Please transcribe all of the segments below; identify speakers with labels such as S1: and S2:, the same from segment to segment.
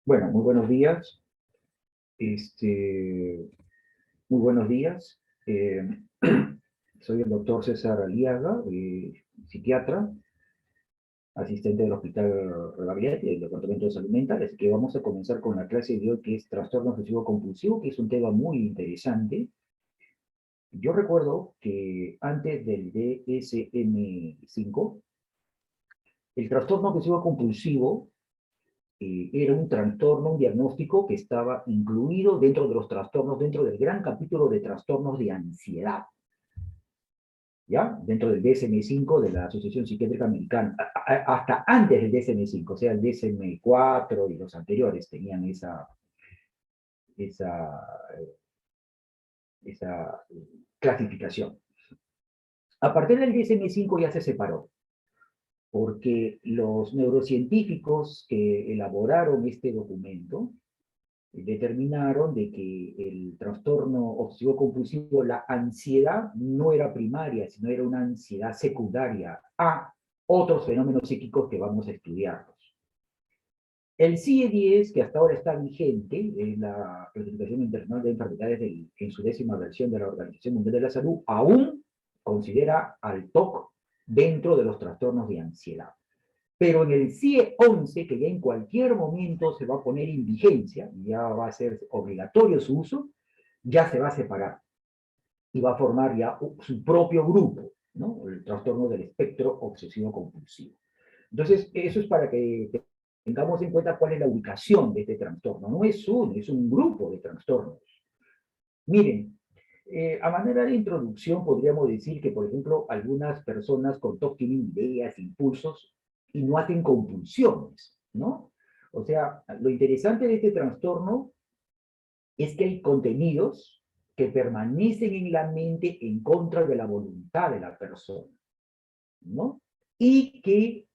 S1: Bueno, muy buenos días. Este, Muy buenos días. Soy el doctor César Aliaga, psiquiatra, asistente del Hospital Rebagliati del Departamento de Salud Mental. Así que vamos a comenzar con la clase de hoy, que es trastorno obsesivo compulsivo, que es un tema muy interesante. Yo recuerdo que antes del DSM-5, el trastorno obsesivo compulsivo era un trastorno, un diagnóstico que estaba incluido dentro de los trastornos, dentro del gran capítulo de trastornos de ansiedad, ¿ya? Dentro del DSM-5 de la Asociación Psiquiátrica Americana, hasta antes del DSM-5, o sea, el DSM-4 y los anteriores tenían esa, esa clasificación. A partir del DSM-5 ya se separó, porque los neurocientíficos que elaboraron este documento determinaron de que el trastorno obsesivo compulsivo, la ansiedad no era primaria, sino era una ansiedad secundaria a otros fenómenos psíquicos que vamos a estudiarlos. El CIE-10, que hasta ahora está vigente, es la Clasificación Internacional de Enfermedades en su 10ª versión de la Organización Mundial de la Salud, aún considera al TOC dentro de los trastornos de ansiedad. Pero en el CIE-11, que ya en cualquier momento se va a poner en vigencia, ya va a ser obligatorio su uso, ya se va a separar y va a formar ya su propio grupo, ¿no? El trastorno del espectro obsesivo-compulsivo. Entonces, eso es para que tengamos en cuenta cuál es la ubicación de este trastorno. No es uno, es un grupo de trastornos. Miren, a manera de introducción podríamos decir que, por ejemplo, algunas personas con TOC tienen ideas, impulsos, y no hacen compulsiones, ¿no? O sea, lo interesante de este trastorno es que hay contenidos que permanecen en la mente en contra de la voluntad de la persona, ¿no? Y que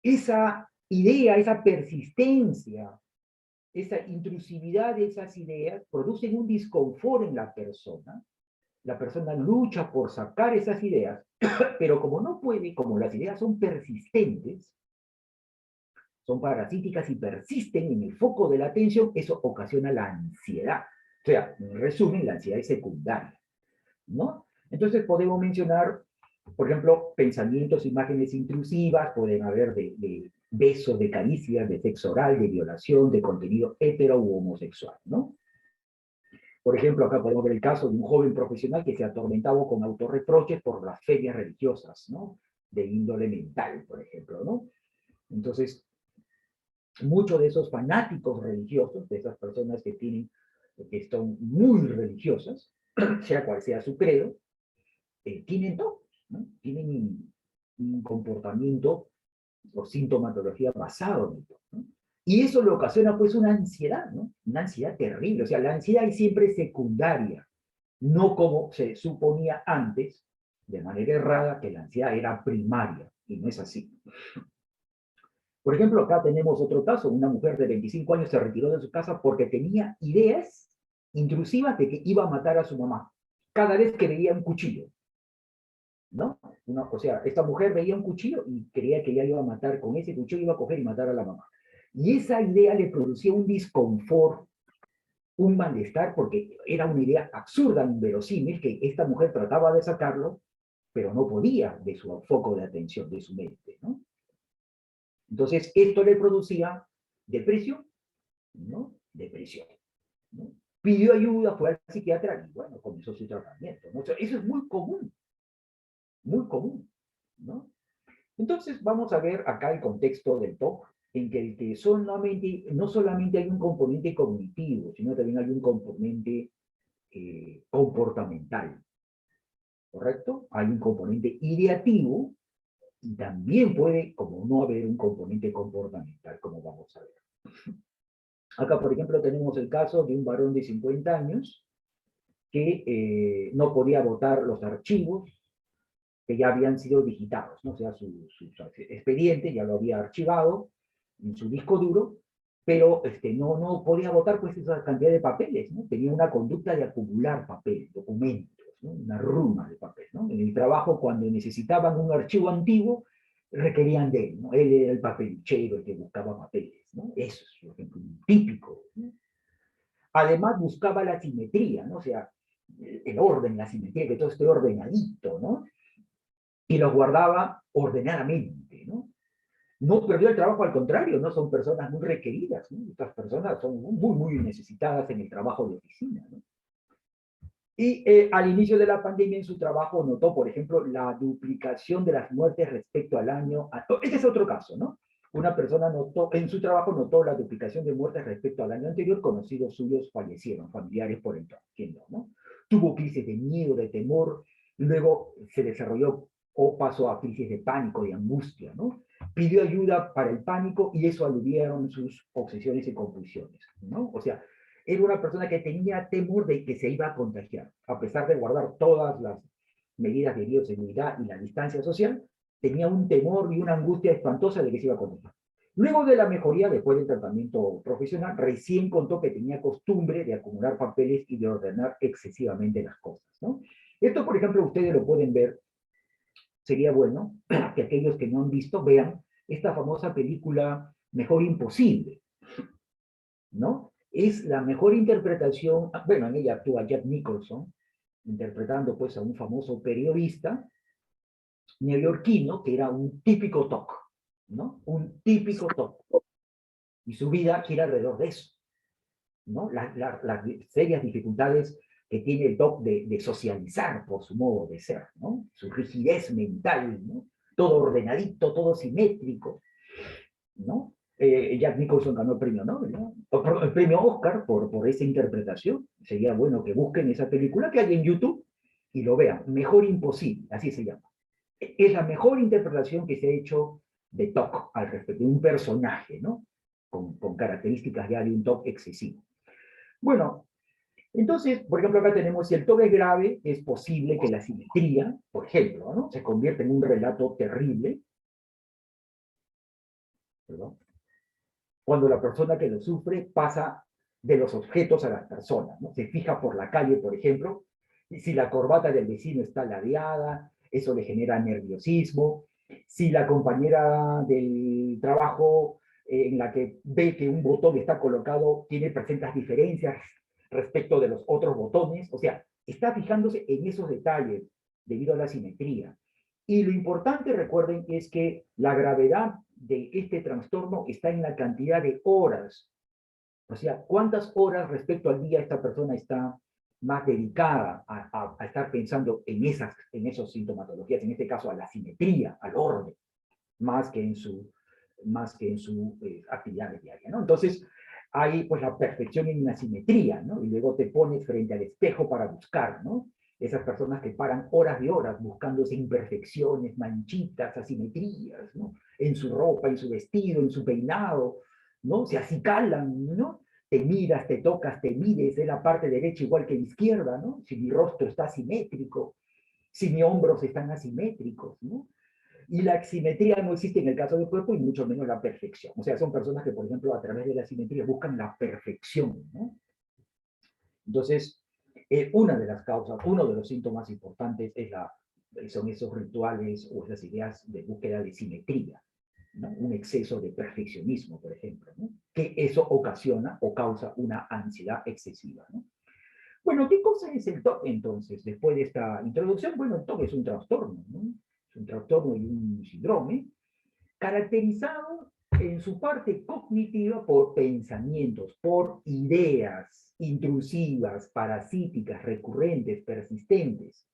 S1: esa idea, esa persistencia, esa intrusividad de esas ideas producen un disconfort en la persona lucha por sacar esas ideas, pero como no puede, como las ideas son persistentes, son parasíticas y persisten en el foco de la atención, eso ocasiona la ansiedad. O sea, en resumen, la ansiedad es secundaria, ¿no? Entonces podemos mencionar, por ejemplo, pensamientos, imágenes intrusivas, pueden haber de besos, de caricias, de sexo oral, de violación, de contenido hetero u homosexual, ¿no? Por ejemplo, acá podemos ver el caso de un joven profesional que se atormentaba con autorreproches por las ferias religiosas, ¿no? De índole mental, por ejemplo, ¿no? Entonces, muchos de esos fanáticos religiosos, de esas personas que son muy religiosas, sea cual sea su credo, tienen todo, ¿no? Tienen un comportamiento o sintomatología basado en esto, ¿no? Y eso le ocasiona pues una ansiedad, ¿no? Una ansiedad terrible. O sea, la ansiedad es siempre secundaria, no como se suponía antes, de manera errada, que la ansiedad era primaria, y no es así. Por ejemplo, acá tenemos otro caso, una mujer de 25 años se retiró de su casa porque tenía ideas intrusivas de que iba a matar a su mamá, cada vez que veía un cuchillo, ¿no? O sea, esta mujer veía un cuchillo y creía que ella iba a matar, con ese cuchillo iba a coger y matar a la mamá. Y esa idea le producía un disconfort, un malestar, porque era una idea absurda, inverosímil, que esta mujer trataba de sacarlo, pero no podía de su foco de atención, de su mente, ¿no? Entonces, esto le producía depresión, ¿no? Depresión, ¿no? Pidió ayuda, fue al psiquiatra y, bueno, comenzó su tratamiento, ¿no? O sea, eso es muy común, ¿no? Entonces, vamos a ver acá el contexto del TOC, en que, no solamente hay un componente cognitivo, sino también hay un componente comportamental, ¿correcto? Hay un componente ideativo y también puede, como no haber un componente comportamental, como vamos a ver. Acá, por ejemplo, tenemos el caso de un varón de 50 años que no podía votar los archivos que ya habían sido digitados, ¿no? O sea, su expediente ya lo había archivado en su disco duro, pero no podía votar pues esa cantidad de papeles, ¿no? Tenía una conducta de acumular papel, documentos, ¿no? Una ruma de papel, ¿no? En el trabajo, cuando necesitaban un archivo antiguo, requerían de él, ¿no? Él era el papelichero, el que buscaba papeles, ¿no? Eso es, por ejemplo, un típico, ¿no? Además buscaba la simetría, ¿no? O sea, el orden, la simetría, que todo esté ordenadito, ¿no? Y los guardaba ordenadamente, ¿no? No perdió el trabajo, al contrario, ¿no? Son personas muy requeridas, ¿no? Estas personas son muy necesitadas en el trabajo de oficina, ¿no? Y al inicio de la pandemia en su trabajo notó, por ejemplo, la duplicación de las muertes respecto al año. Este es otro caso, ¿no? Una persona notó, en su trabajo notó la duplicación de muertes respecto al año anterior, conocidos suyos fallecieron, familiares por entonces, ¿quién no? Tuvo crisis de miedo, de temor, luego se desarrolló o pasó a crisis de pánico, de angustia, ¿no? Pidió ayuda para el pánico y eso aliviaron sus obsesiones y compulsiones, ¿no? O sea, era una persona que tenía temor de que se iba a contagiar, a pesar de guardar todas las medidas de bioseguridad y la distancia social, tenía un temor y una angustia espantosa de que se iba a contagiar. Luego de la mejoría, después del tratamiento profesional, recién contó que tenía costumbre de acumular papeles y de ordenar excesivamente las cosas, ¿no? Esto, por ejemplo, ustedes lo pueden ver, sería bueno que aquellos que no han visto vean esta famosa película Mejor Imposible, ¿no? Es la mejor interpretación, bueno, en ella actúa Jack Nicholson, interpretando pues a un famoso periodista neoyorquino que era un típico TOC, ¿no? Un típico TOC. Y su vida gira alrededor de eso, ¿no? Las serias dificultades que tiene el TOC de socializar por su modo de ser, ¿no? Su rigidez mental, ¿no? Todo ordenadito, todo simétrico, ¿no? Jack Nicholson ganó el premio Nobel, ¿no? El premio Oscar por esa interpretación. Sería bueno que busquen esa película que hay en YouTube y lo vean. Mejor Imposible, así se llama. Es la mejor interpretación que se ha hecho de TOC al respecto, de un personaje, ¿no? Con características ya de un TOC excesivo. Bueno, entonces, por ejemplo, acá tenemos, si el TOC es grave, es posible que la simetría, por ejemplo, ¿no? Se convierta en un relato terrible, perdón, cuando la persona que lo sufre pasa de los objetos a las personas, ¿no? Se fija por la calle, por ejemplo, y si la corbata del vecino está ladeada, eso le genera nerviosismo. Si la compañera del trabajo en la que ve que un botón está colocado tiene presentas diferencias respecto de los otros botones, o sea, está fijándose en esos detalles debido a la simetría. Y lo importante, recuerden, es que la gravedad de este trastorno está en la cantidad de horas. O sea, cuántas horas respecto al día esta persona está más dedicada a estar pensando en esas sintomatologías, en este caso a la simetría, al orden, más que en su actividad diaria, ¿no? Entonces, hay pues la perfección en la simetría, ¿no? Y luego te pones frente al espejo para buscar, ¿no? Esas personas que paran horas y horas buscando esas imperfecciones, manchitas, asimetrías, ¿no? En su ropa, en su vestido, en su peinado, ¿no? Se acicalan, ¿no? Te miras, te tocas, te mides, de la parte derecha igual que la izquierda, ¿no? Si mi rostro está asimétrico, si mis hombros están asimétricos, ¿no? Y la simetría no existe en el caso del cuerpo y mucho menos la perfección. O sea, son personas que, por ejemplo, a través de la simetría buscan la perfección, ¿no? Entonces, una de las causas, uno de los síntomas importantes son esos rituales o esas ideas de búsqueda de simetría, ¿no? Un exceso de perfeccionismo, por ejemplo, ¿no? Que eso ocasiona o causa una ansiedad excesiva, ¿no? Bueno, ¿qué cosa es el TOC entonces? Después de esta introducción, bueno, el TOC es un trastorno, ¿no? Es un trastorno y un síndrome caracterizado en su parte cognitiva por pensamientos, por ideas intrusivas, parasíticas, recurrentes, persistentes.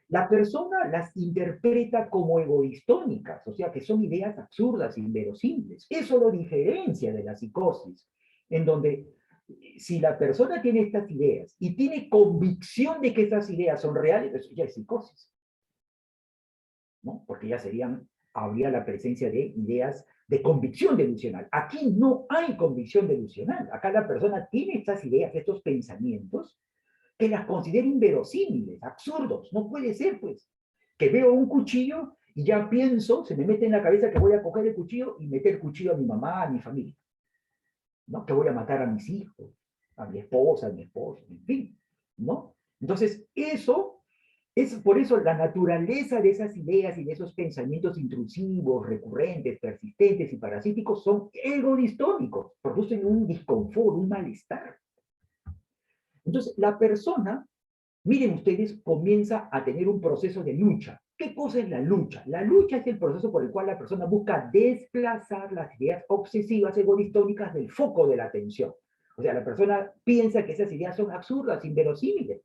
S1: La persona las interpreta como egoistónicas, o sea, que son ideas absurdas, inverosímiles. Eso lo diferencia de la psicosis, en donde si la persona tiene estas ideas y tiene convicción de que estas ideas son reales, eso ya es psicosis, ¿no? Porque ya habría la presencia de ideas de convicción delusional. Aquí no hay convicción delusional. Acá la persona tiene estas ideas, estos pensamientos, que las considera inverosímiles, absurdos. No puede ser, pues, que veo un cuchillo y ya pienso, se me mete en la cabeza que voy a coger el cuchillo y meter el cuchillo a mi mamá, a mi familia, ¿no? Que voy a matar a mis hijos, a mi esposa, a mi esposo, en fin, ¿no? Entonces, eso Es por eso la naturaleza de esas ideas y de esos pensamientos intrusivos, recurrentes, persistentes y parasíticos son egodistónicos, producen un disconfort, un malestar. Entonces, la persona, miren ustedes, comienza a tener un proceso de lucha. ¿Qué cosa es la lucha? La lucha es el proceso por el cual la persona busca desplazar las ideas obsesivas egodistónicas del foco de la atención. O sea, la persona piensa que esas ideas son absurdas, inverosímiles.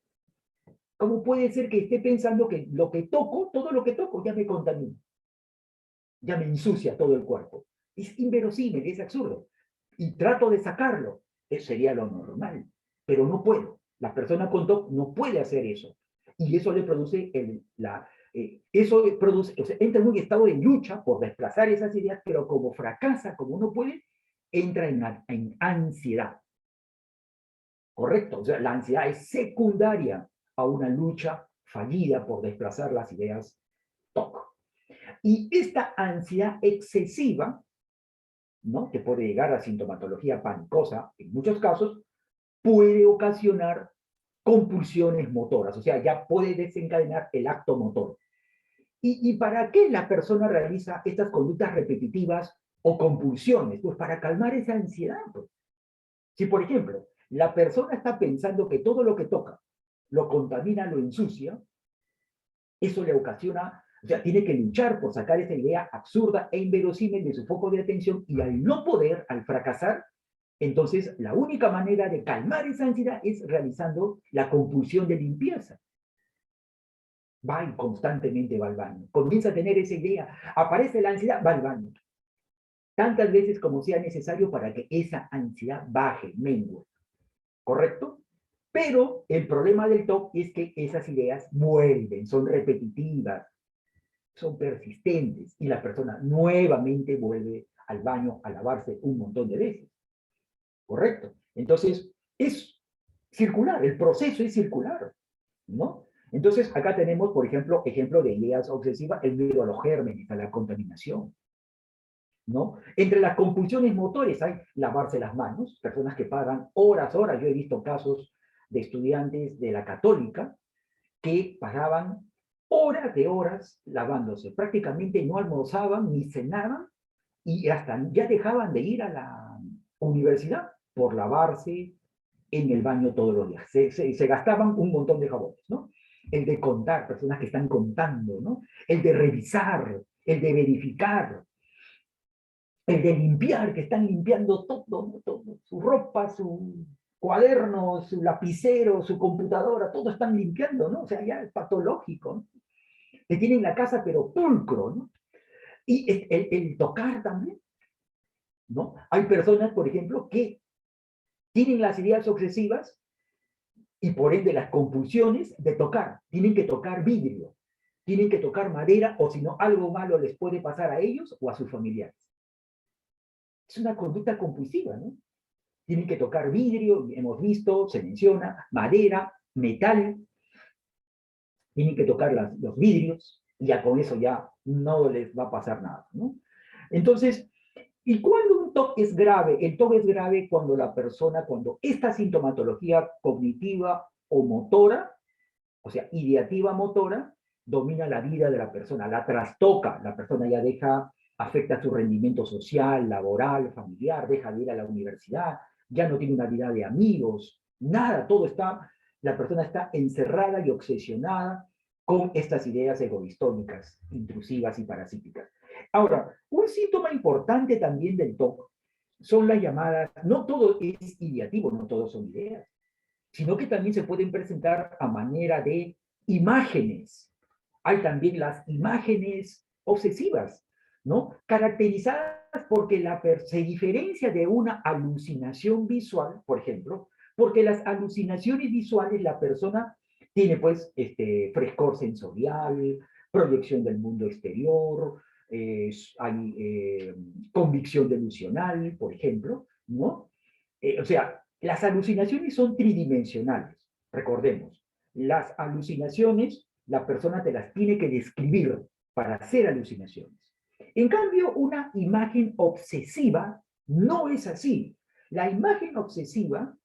S1: ¿Cómo puede ser que esté pensando que lo que toco, todo lo que toco, ya me contamina? Ya me ensucia todo el cuerpo. Es inverosímil, es absurdo. Y trato de sacarlo. Eso sería lo normal. Pero no puedo. La persona con TOC no puede hacer eso. Y eso le produce eso produce, o sea, entra en un estado de lucha por desplazar esas ideas, pero como fracasa, como no puede, entra en ansiedad. ¿Correcto? O sea, la ansiedad es secundaria a una lucha fallida por desplazar las ideas TOC. Y esta ansiedad excesiva, ¿no?, que puede llegar a sintomatología panicosa en muchos casos, puede ocasionar compulsiones motoras, o sea, ya puede desencadenar el acto motor. ¿Y para qué la persona realiza estas conductas repetitivas o compulsiones? Pues para calmar esa ansiedad. Pues. Si, por ejemplo, la persona está pensando que todo lo que toca lo contamina, lo ensucia, eso le ocasiona, o sea, tiene que luchar por sacar esa idea absurda e inverosímil de su foco de atención y al no poder, al fracasar, entonces la única manera de calmar esa ansiedad es realizando la compulsión de limpieza. Va y constantemente va al baño, comienza a tener esa idea, aparece la ansiedad, va al baño. Tantas veces como sea necesario para que esa ansiedad baje, mengue. ¿Correcto? Pero el problema del TOC es que esas ideas vuelven, son repetitivas, son persistentes y la persona nuevamente vuelve al baño a lavarse un montón de veces. ¿Correcto? Entonces, es circular, el proceso es circular, ¿no? Entonces, acá tenemos, por ejemplo, ejemplo de ideas obsesivas, el miedo a los gérmenes, a la contaminación, ¿no? Entre las compulsiones motores hay lavarse las manos, personas que pagan horas, yo he visto casos de estudiantes de la Católica que pagaban horas de horas lavándose, prácticamente no almorzaban ni cenaban y hasta ya dejaban de ir a la universidad por lavarse en el baño todos los días. Se gastaban un montón de jabones, ¿no? El de contar, personas que están contando, ¿no? El de revisar, el de verificar, el de limpiar, que están limpiando todo, todo, su ropa, su cuaderno, su lapicero, su computadora, todo están limpiando, ¿no? O sea, ya es patológico, ¿no? Que tienen la casa pero pulcro, ¿no? Y el tocar también, ¿no? Hay personas, por ejemplo, que tienen las ideas obsesivas y por ende las compulsiones de tocar. Tienen que tocar vidrio, tienen que tocar madera o si no, algo malo les puede pasar a ellos o a sus familiares. Es una conducta compulsiva, ¿no? Tienen que tocar vidrio, hemos visto, se menciona, madera, metal, tienen que tocar los vidrios y ya con eso ya no les va a pasar nada, ¿no? Entonces, ¿y cuándo un TOC es grave? El TOC es grave cuando la persona, cuando esta sintomatología cognitiva o motora, o sea, ideativa motora, domina la vida de la persona, la trastoca, la persona ya afecta su rendimiento social, laboral, familiar, deja de ir a la universidad, ya no tiene una vida de amigos, nada, la persona está encerrada y obsesionada con estas ideas egoistónicas, intrusivas y parasíticas. Ahora, un síntoma importante también del TOC son las llamadas, no todo es ideativo, no todo son ideas, sino que también se pueden presentar a manera de imágenes. Hay también las imágenes obsesivas, ¿no? Caracterizadas porque se diferencia de una alucinación visual, por ejemplo, porque las alucinaciones visuales la persona tiene pues frescor sensorial, proyección del mundo exterior, hay convicción delusional, por ejemplo, ¿no? O sea, las alucinaciones son tridimensionales, recordemos. Las alucinaciones, la persona te las tiene que describir para hacer alucinaciones. En cambio, una imagen obsesiva no es así. La imagen obsesiva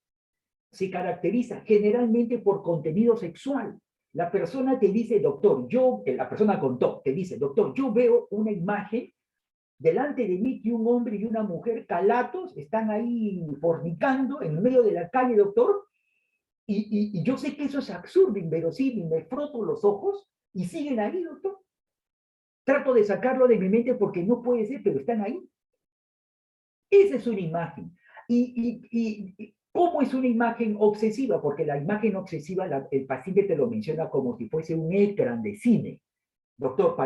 S1: se caracteriza generalmente por contenido sexual. La persona te dice, doctor, la persona con TOC te dice, doctor, yo veo una imagen delante de mí que un hombre y una mujer calatos están ahí fornicando en medio de la calle, doctor, y yo sé que eso es absurdo, inverosímil, me froto los ojos y siguen ahí, doctor. Trato de sacarlo de mi mente porque no puede ser, pero están ahí. Esa es una imagen. ¿Cómo es una imagen obsesiva? Porque la imagen obsesiva, el paciente te lo menciona como si fuese un ecran de cine. Doctor,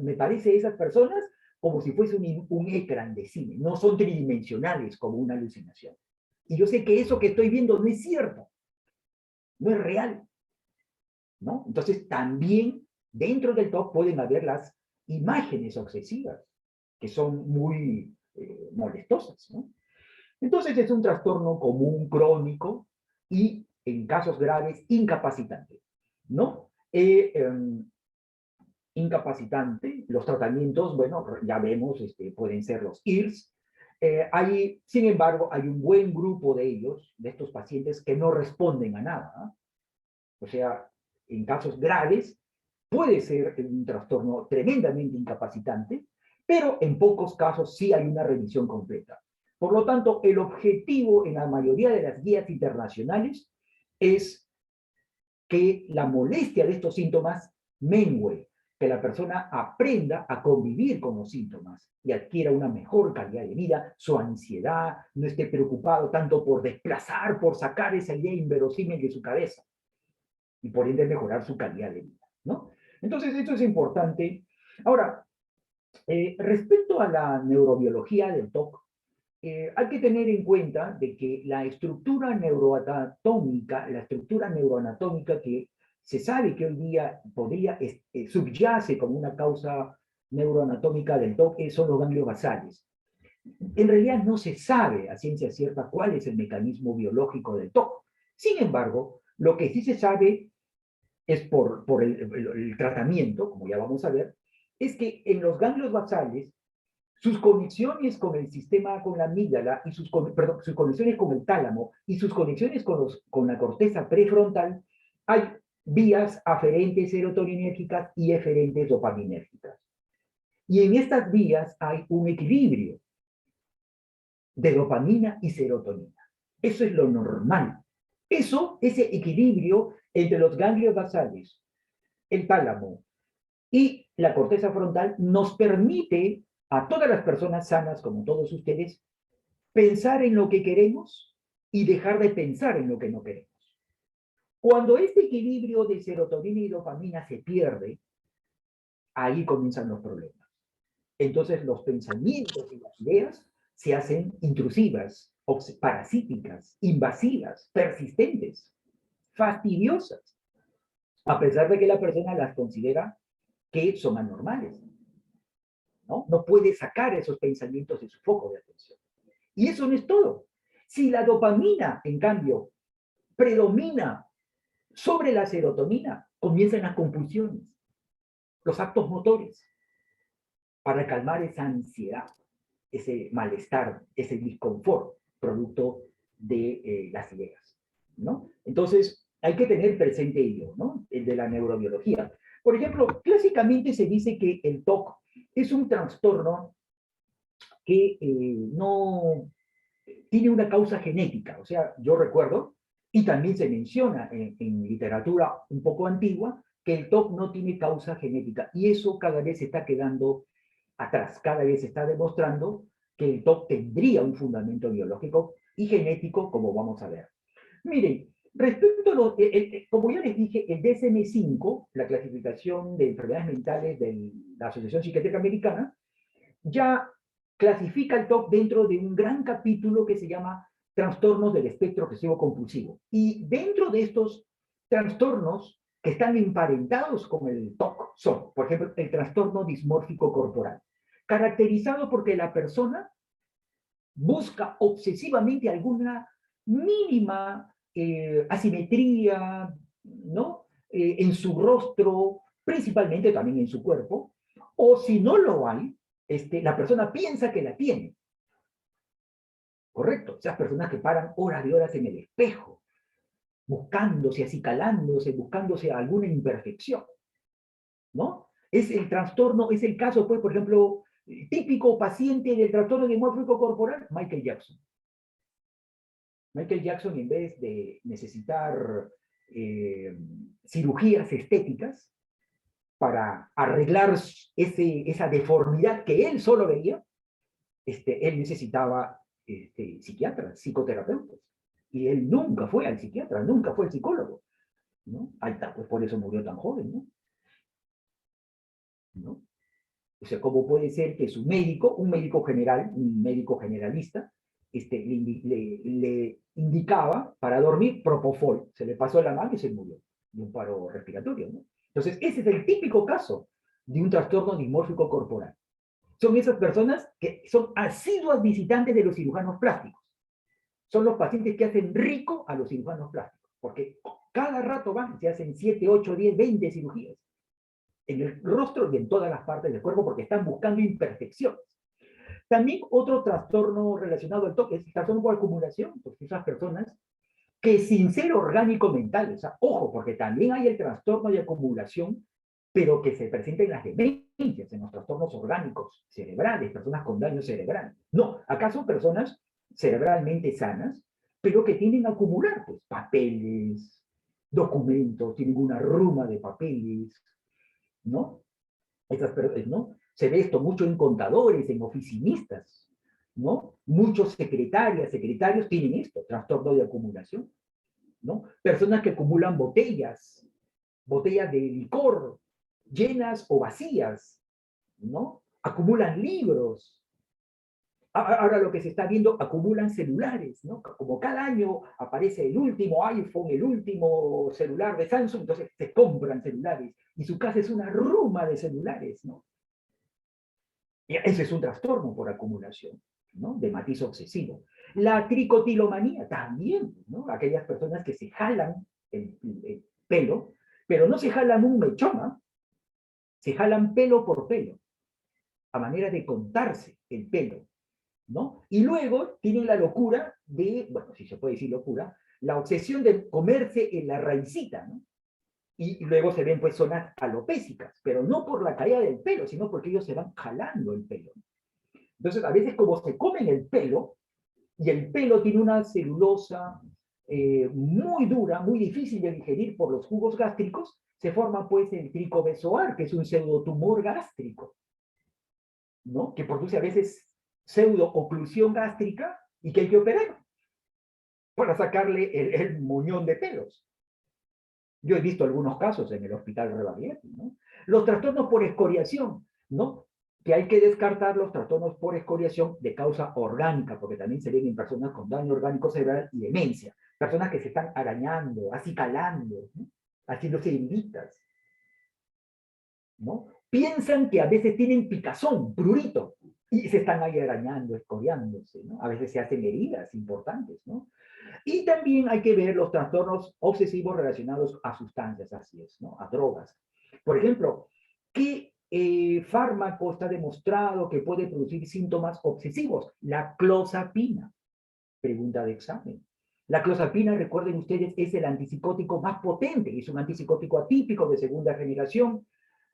S1: me parece esas personas como si fuese un ecran de cine. No son tridimensionales como una alucinación. Y yo sé que eso que estoy viendo no es cierto, no es real, ¿no? Entonces, también dentro del TOC pueden haber las imágenes obsesivas, que son muy molestosas, ¿no? Entonces, es un trastorno común, crónico, y en casos graves, incapacitante, ¿no? Incapacitante, los tratamientos, bueno, ya vemos, pueden ser los IRS. Sin embargo, hay un buen grupo de ellos, de estos pacientes, que no responden a nada, ¿no? O sea, en casos graves, puede ser un trastorno tremendamente incapacitante, pero en pocos casos sí hay una revisión completa. Por lo tanto, el objetivo en la mayoría de las guías internacionales es que la molestia de estos síntomas mengue, que la persona aprenda a convivir con los síntomas y adquiera una mejor calidad de vida, su ansiedad, no esté preocupado tanto por desplazar, por sacar esa idea inverosímil de su cabeza y por ende mejorar su calidad de vida, ¿no? Entonces, esto es importante. Ahora, respecto a la neurobiología del TOC, hay que tener en cuenta de que la estructura neuroanatómica, que se sabe que hoy día subyace como una causa neuroanatómica del TOC, son los ganglios basales. En realidad no se sabe a ciencia cierta cuál es el mecanismo biológico del TOC. Sin embargo, lo que sí se sabe es por el tratamiento, como ya vamos a ver, es que en los ganglios basales sus conexiones con el sistema, con la amígdala, sus conexiones con el tálamo y sus conexiones con la corteza prefrontal, hay vías aferentes serotoninérgicas y eferentes dopaminérgicas. Y en estas vías hay un equilibrio de dopamina y serotonina. Eso es lo normal. Ese equilibrio entre los ganglios basales, el tálamo y la corteza frontal nos permite a todas las personas sanas, como todos ustedes, pensar en lo que queremos y dejar de pensar en lo que no queremos. Cuando este equilibrio de serotonina y dopamina se pierde, ahí comienzan los problemas. Entonces los pensamientos y las ideas se hacen intrusivas, parasíticas, invasivas, persistentes, fastidiosas, a pesar de que la persona las considera que son anormales. ¿No? No puede sacar esos pensamientos de su foco de atención. Y eso no es todo. Si la dopamina, en cambio, predomina sobre la serotonina, comienzan las compulsiones, los actos motores, para calmar esa ansiedad, ese malestar, ese disconfort, producto de las ideas, ¿no? Entonces, hay que tener presente ello, ¿no? El de la neurobiología. Por ejemplo, clásicamente se dice que el TOC es un trastorno que no tiene una causa genética. O sea, yo recuerdo, y también se menciona en literatura un poco antigua, que el TOC no tiene causa genética. Y eso cada vez se está quedando atrás, cada vez se está demostrando que el TOC tendría un fundamento biológico y genético, como vamos a ver. Miren, respecto a como ya les dije, el DSM-5, la clasificación de enfermedades mentales de la Asociación Psiquiátrica Americana, ya clasifica el TOC dentro de un gran capítulo que se llama trastornos del espectro obsesivo compulsivo. Y dentro de estos trastornos que están emparentados con el TOC son, por ejemplo, el trastorno dismórfico corporal, caracterizado porque la persona busca obsesivamente alguna mínima asimetría, ¿no? En su rostro, principalmente también en su cuerpo, o si no lo hay, la persona piensa que la tiene. Correcto, esas personas que paran horas y horas en el espejo, buscándose, acicalándose, buscándose alguna imperfección, ¿no? Es el trastorno, es el caso, pues, por ejemplo, típico paciente del trastorno dimórfico corporal, Michael Jackson. Michael Jackson, en vez de necesitar cirugías estéticas para arreglar esa deformidad que él solo veía, él necesitaba psiquiatras, psicoterapeutas. Y él nunca fue al psiquiatra, nunca fue al psicólogo, ¿no? Ahí está, pues por eso murió tan joven, ¿no? ¿No? O sea, ¿cómo puede ser que su médico, un médico general, un médico generalista, le indicaba para dormir propofol? Se le pasó la mano y se murió de un paro respiratorio, ¿no? Entonces, ese es el típico caso de un trastorno dismórfico corporal. Son esas personas que son asiduas visitantes de los cirujanos plásticos. Son los pacientes que hacen rico a los cirujanos plásticos, porque cada rato van, se hacen 7, 8, 10, 20 cirugías en el rostro y en todas las partes del cuerpo porque están buscando imperfecciones. También otro trastorno relacionado al toque es el trastorno por acumulación, pues esas personas que sin ser orgánico mental, o sea, ojo, porque también hay el trastorno de acumulación, pero que se presenta en las demencias, en los trastornos orgánicos cerebrales, personas con daño cerebral. No, acá son personas cerebralmente sanas, pero que tienden a acumular pues, papeles, documentos, tienen una ruma de papeles, ¿no? ¿No? Se ve esto mucho en contadores, en oficinistas, ¿no? Muchos secretarias, secretarios tienen esto, trastorno de acumulación, ¿no? Personas que acumulan botellas, botellas de licor, llenas o vacías, ¿no? Acumulan libros. Ahora lo que se está viendo, acumulan celulares, ¿no? Como cada año aparece el último iPhone, el último celular de Samsung, entonces se compran celulares y su casa es una ruma de celulares, ¿no? Y ese es un trastorno por acumulación, ¿no? De matiz obsesivo. La tricotilomanía también, ¿no? Aquellas personas que se jalan el pelo, pero no se jalan un mechón, ¿eh? Se jalan pelo por pelo, a manera de contarse el pelo, ¿no? Y luego tienen la locura de, bueno, si se puede decir locura, la obsesión de comerse en la raicita, ¿no? Y luego se ven pues zonas alopésicas, pero no por la caída del pelo, sino porque ellos se van jalando el pelo. Entonces, a veces como se comen el pelo, y el pelo tiene una celulosa muy dura, muy difícil de digerir por los jugos gástricos, se forma pues el tricobezoar, que es un pseudotumor gástrico, ¿no? Que produce a veces pseudo-oclusión gástrica y que hay que operar para sacarle el muñón de pelos. Yo he visto algunos casos en el hospital Rebagliati, ¿no? Los trastornos por escoriación, ¿no? Que hay que descartar los trastornos por escoriación de causa orgánica, porque también se ven en personas con daño orgánico cerebral y demencia, personas que se están arañando, acicalando, ¿no? Haciéndose heriditas, ¿no? Piensan que a veces tienen picazón, prurito, y se están ahí arañando, escoriándose, ¿no? A veces se hacen heridas importantes, ¿no? Y también hay que ver los trastornos obsesivos relacionados a sustancias, así es, ¿no? A drogas. Por ejemplo, ¿qué fármaco está demostrado que puede producir síntomas obsesivos? La clozapina. Pregunta de examen. La clozapina, recuerden ustedes, es el antipsicótico más potente, es un antipsicótico atípico de segunda generación,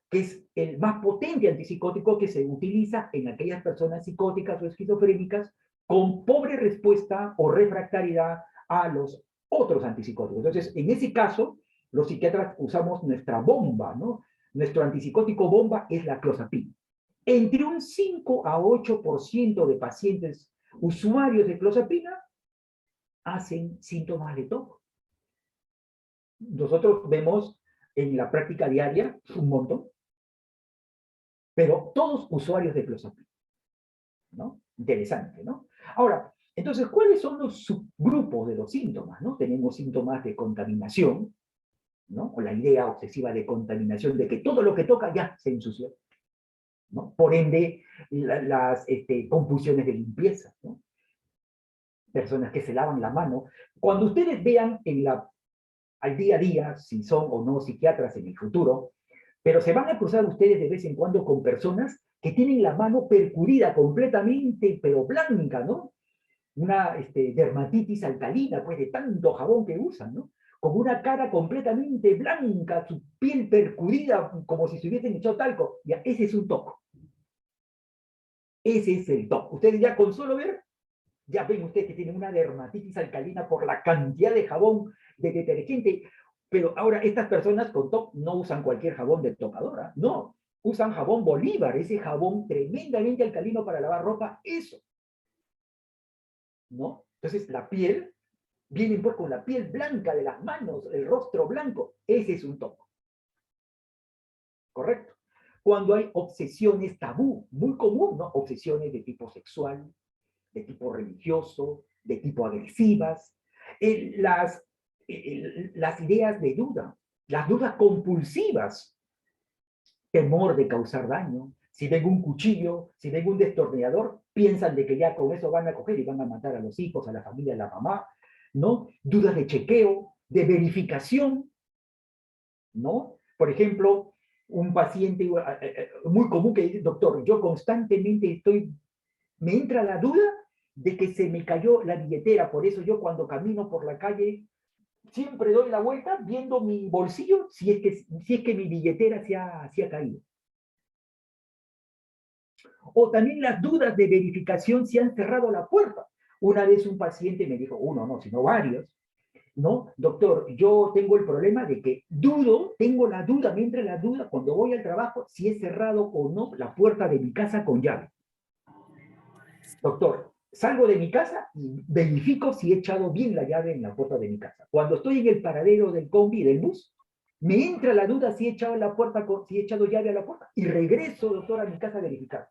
S1: que es el más potente antipsicótico que se utiliza en aquellas personas psicóticas o esquizofrénicas con pobre respuesta o refractariedad a los otros antipsicóticos. Entonces, en ese caso, los psiquiatras usamos nuestra bomba, ¿no? Nuestro antipsicótico bomba es la clozapina. Entre un 5 a 8% de pacientes usuarios de clozapina hacen síntomas de TOC. Nosotros vemos en la práctica diaria un montón, pero todos usuarios de clozapina, ¿no? Interesante, ¿no? Ahora, entonces, ¿cuáles son los subgrupos de los síntomas, ¿no? Tenemos síntomas de contaminación, ¿no? O la idea obsesiva de contaminación, de que todo lo que toca ya se ensució, ¿no? Por ende, las compulsiones de limpieza, ¿no? Personas que se lavan la mano. Cuando ustedes vean al día a día, si son o no psiquiatras en el futuro, pero se van a cruzar ustedes de vez en cuando con personas que tienen la mano percurida completamente, pero blanca, ¿no? Una dermatitis alcalina, pues de tanto jabón que usan, ¿no? con una cara completamente blanca, su piel percudida, como si se hubiesen echado talco. Ya, ese es un TOC. Ese es el TOC. Ustedes ya con solo ver, ya ven ustedes que tienen una dermatitis alcalina por la cantidad de jabón, de detergente. Pero ahora estas personas con TOC no usan cualquier jabón de tocadora, no. Usan jabón Bolívar, ese jabón tremendamente alcalino para lavar ropa, eso. ¿No? Entonces la piel, vienen pues con la piel blanca de las manos, el rostro blanco, ese es un TOC. ¿Correcto? Cuando hay obsesiones tabú, muy común, ¿no? Obsesiones de tipo sexual, de tipo religioso, de tipo agresivas, las ideas de duda, las dudas compulsivas, temor de causar daño. Si ven un cuchillo, si ven un destornillador, piensan de que ya con eso van a coger y van a matar a los hijos, a la familia, a la mamá, ¿no? Dudas de chequeo, de verificación, ¿no? Por ejemplo, un paciente muy común que dice, doctor, yo constantemente me entra la duda de que se me cayó la billetera, por eso yo cuando camino por la calle siempre doy la vuelta viendo mi bolsillo si es que mi billetera se ha caído. O también las dudas de verificación si han cerrado la puerta. Una vez un paciente me dijo, uno no, sino varios, ¿no? Doctor, yo tengo el problema de que tengo la duda, me entra la duda cuando voy al trabajo si he cerrado o no la puerta de mi casa con llave. Doctor, salgo de mi casa y verifico si he echado bien la llave en la puerta de mi casa. Cuando estoy en el paradero del combi, del bus, me entra la duda si he echado si he echado llave a la puerta y regreso, doctor, a mi casa a verificar.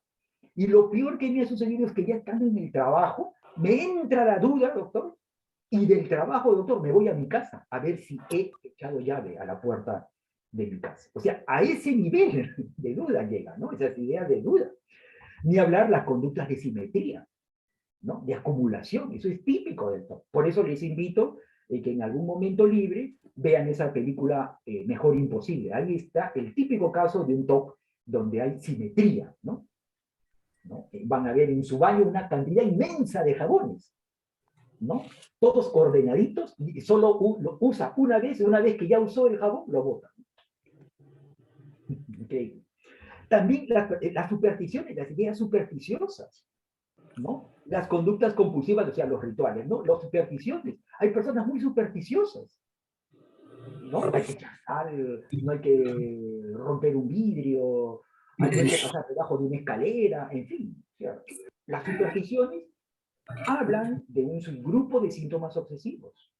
S1: Y lo peor que me ha sucedido es que ya estando en el trabajo, me entra la duda, doctor, y del trabajo, doctor, me voy a mi casa a ver si he echado llave a la puerta de mi casa. O sea, a ese nivel de duda llega, ¿no? Esas ideas de duda. Ni hablar las conductas de simetría, ¿no? De acumulación, eso es típico del TOC. Por eso les invito que en algún momento libre vean esa película Mejor Imposible. Ahí está el típico caso de un TOC donde hay simetría, ¿no? ¿No? Van a ver en su baño una cantidad inmensa de jabones, ¿no? Todos coordinaditos, y solo lo usa una vez que ya usó el jabón, lo bota. Increíble. También las supersticiones, las ideas supersticiosas, ¿no? Las conductas compulsivas, o sea, los rituales, ¿no? Las supersticiones. Hay personas muy supersticiosas, ¿no? Hay que chasar, no hay que romper un vidrio, no hay que pasar debajo de una escalera, en fin. O sea, las supersticiones hablan de un subgrupo de síntomas obsesivos.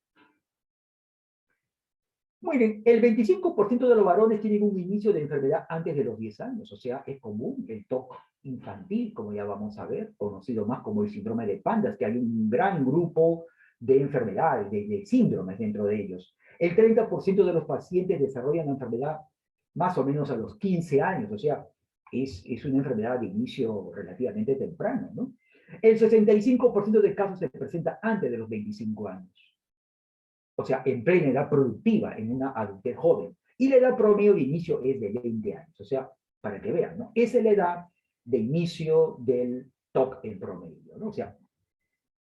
S1: Muy bien, el 25% de los varones tienen un inicio de enfermedad antes de los 10 años, o sea, es común el TOC infantil, como ya vamos a ver, conocido más como el síndrome de Pandas, que hay un gran grupo de enfermedades, de síndromes dentro de ellos. El 30% de los pacientes desarrollan la enfermedad más o menos a los 15 años, o sea, es una enfermedad de inicio relativamente temprano, ¿no? El 65% de casos se presenta antes de los 25 años. O sea, en plena edad productiva, en una adultez joven. Y la edad promedio de inicio es de 20 años. O sea, para que vean, ¿no? Esa es la edad de inicio del TOC en promedio, ¿no? O sea,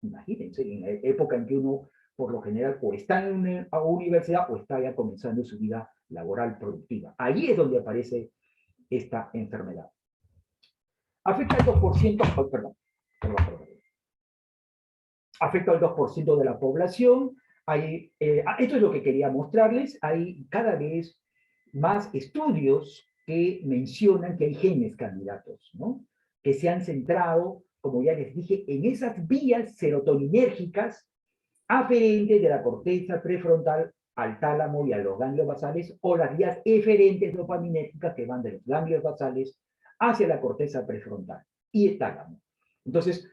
S1: imagínense, en la época en que uno, por lo general, o está en una universidad o está ya comenzando su vida laboral productiva. Ahí es donde aparece esta enfermedad. Afecta al 2%, oh, perdón. Afecta al 2% de la población. Esto es lo que quería mostrarles. Hay cada vez más estudios que mencionan que hay genes candidatos, ¿no? Que se han centrado, como ya les dije, en esas vías serotoninérgicas aferentes de la corteza prefrontal al tálamo y a los ganglios basales, o las vías eferentes dopaminérgicas que van de los ganglios basales hacia la corteza prefrontal y el tálamo. Entonces,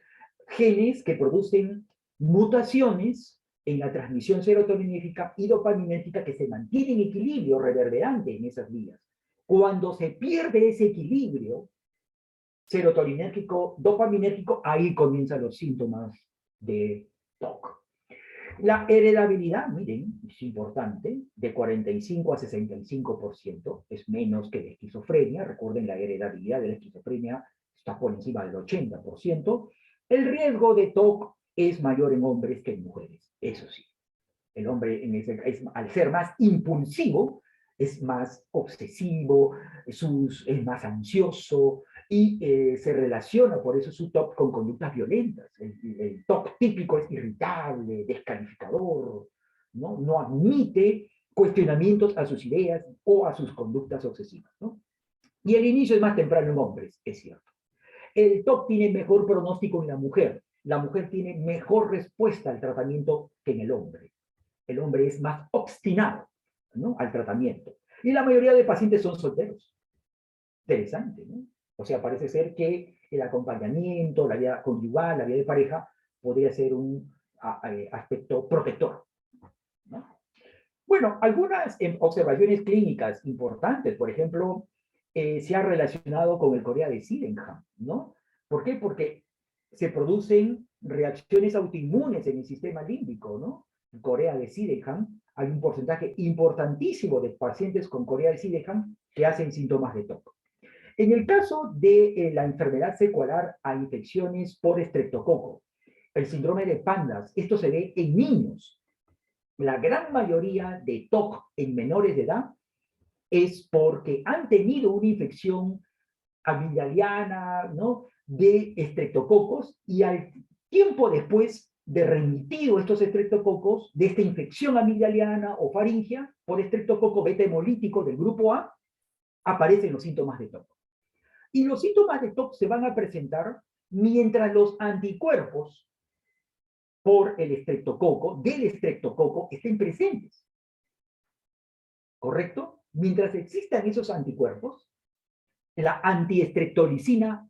S1: genes que producen mutaciones en la transmisión serotoninérgica y dopaminérgica que se mantienen en equilibrio reverberante en esas vías. Cuando se pierde ese equilibrio serotoninérgico, dopaminérgico, ahí comienzan los síntomas de TOC. La heredabilidad, miren, es importante, de 45 a 65%, es menos que la esquizofrenia. Recuerden, la heredabilidad de la esquizofrenia está por encima del 80%. El riesgo de TOC es mayor en hombres que en mujeres, eso sí. El hombre, al ser más impulsivo, es más obsesivo, es más ansioso y se relaciona, por eso su TOC, con conductas violentas. El TOC típico es irritable, descalificador, no admite cuestionamientos a sus ideas o a sus conductas obsesivas, ¿no? Y el inicio es más temprano en hombres, es cierto. El TOC tiene mejor pronóstico en la mujer. La mujer tiene mejor respuesta al tratamiento que en el hombre. El hombre es más obstinado, ¿no?, al tratamiento. Y la mayoría de pacientes son solteros. Interesante, ¿no? O sea, parece ser que el acompañamiento, la vida conyugal, la vida de pareja, podría ser un aspecto protector, ¿no? Bueno, algunas observaciones clínicas importantes, por ejemplo, se ha relacionado con el Corea de Sydenham, ¿no? ¿Por qué? Porque se producen reacciones autoinmunes en el sistema límbico, ¿no? En Corea de Sydenham hay un porcentaje importantísimo de pacientes con Corea de Sydenham que hacen síntomas de TOC. En el caso de la enfermedad secuelar a infecciones por estreptococo, el síndrome de Pandas, esto se ve en niños. La gran mayoría de TOC en menores de edad es porque han tenido una infección amigdaliana, ¿no?, de estreptococos, y al tiempo después de remitido estos estreptococos, de esta infección amigdaliana o faringea por estreptococo beta hemolítico del grupo A, aparecen los síntomas de TOC. Y los síntomas de TOC se van a presentar mientras los anticuerpos por el estreptococo, del estreptococo, estén presentes. ¿Correcto? Mientras existan esos anticuerpos, la antiestreptolicina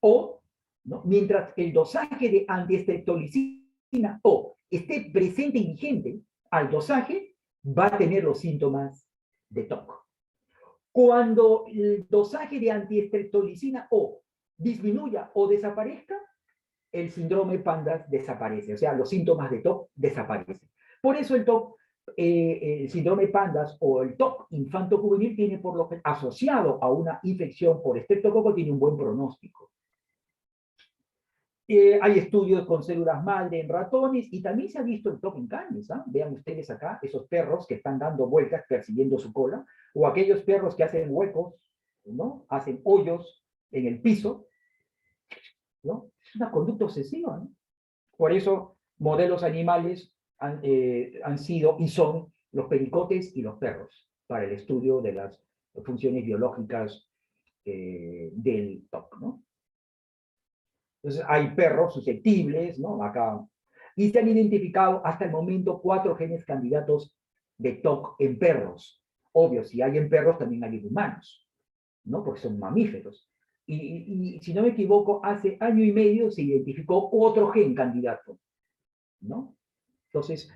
S1: O, ¿no?, mientras el dosaje de antiestreptolicina O esté presente y vigente al dosaje, va a tener los síntomas de TOC. Cuando el dosaje de antiestreptolicina O disminuya o desaparezca, el síndrome Pandas desaparece, o sea, los síntomas de TOC desaparecen. Por eso el TOC, el síndrome Pandas o el TOC infanto-juvenil tiene, por lo que asociado a una infección por estreptococo, tiene un buen pronóstico. Hay estudios con células madre en ratones y también se ha visto el TOC en canes, ¿eh? Vean ustedes acá esos perros que están dando vueltas persiguiendo su cola, o aquellos perros que hacen huecos, ¿no?, hacen hoyos en el piso, ¿no? Es una conducta obsesiva, ¿no? Por eso modelos animales han sido y son los pericotes y los perros para el estudio de las funciones biológicas del TOC, ¿no? Entonces, hay perros susceptibles, ¿no? Acá. Y se han identificado hasta el momento 4 genes candidatos de TOC en perros. Obvio, si hay en perros, también hay en humanos, ¿no?, porque son mamíferos. Y si no me equivoco, hace año y medio se identificó otro gen candidato, ¿no? Entonces,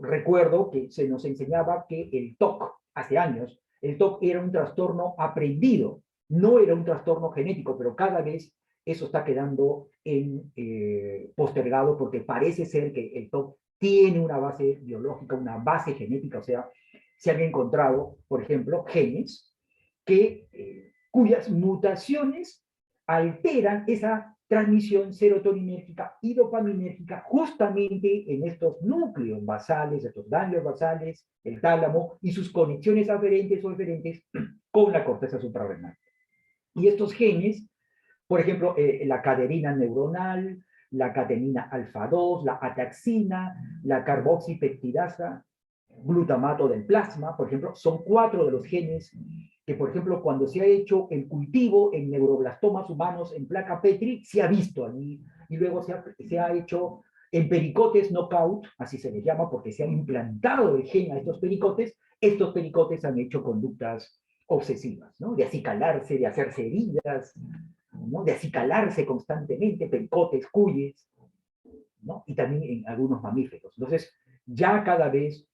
S1: recuerdo que se nos enseñaba que el TOC, hace años, el TOC era un trastorno aprendido, no era un trastorno genético, pero cada vez eso está quedando postergado, porque parece ser que el TOC tiene una base biológica, una base genética, o sea, se han encontrado, por ejemplo, genes cuyas mutaciones alteran esa transmisión serotoninérgica y dopaminérgica justamente en estos núcleos basales, estos ganglios basales, el tálamo y sus conexiones aferentes o eferentes con la corteza suprarrenal. Y estos genes, por ejemplo, la caderina neuronal, la catenina alfa 2, la ataxina, la carboxipeptidasa, glutamato del plasma, por ejemplo, son 4 de los genes que, por ejemplo, cuando se ha hecho el cultivo en neuroblastomas humanos en placa Petri, se ha visto allí, y luego se ha hecho en pericotes knockout, así se les llama, porque se ha implantado el gen a estos pericotes han hecho conductas obsesivas, ¿no?, de acicalarse, de hacerse heridas, ¿no?, de acicalarse constantemente, pericotes, cuyes, ¿no?, y también en algunos mamíferos. Entonces, ya cada vez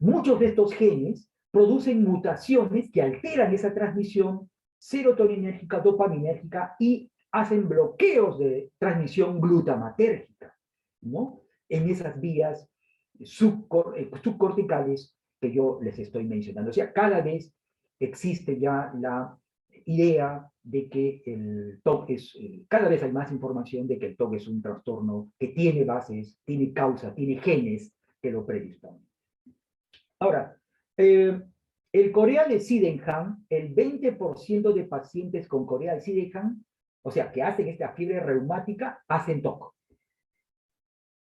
S1: muchos de estos genes producen mutaciones que alteran esa transmisión serotoninérgica, dopaminérgica y hacen bloqueos de transmisión glutamatérgica, ¿no?, en esas vías subcorticales que yo les estoy mencionando. O sea, cada vez existe ya la idea de que el TOC cada vez hay más información de que el TOC es un trastorno que tiene bases, tiene causa, tiene genes que lo predisponen. Ahora, el corea de Sydenham, el 20% de pacientes con corea de Sydenham, o sea, que hacen esta fiebre reumática, hacen TOC.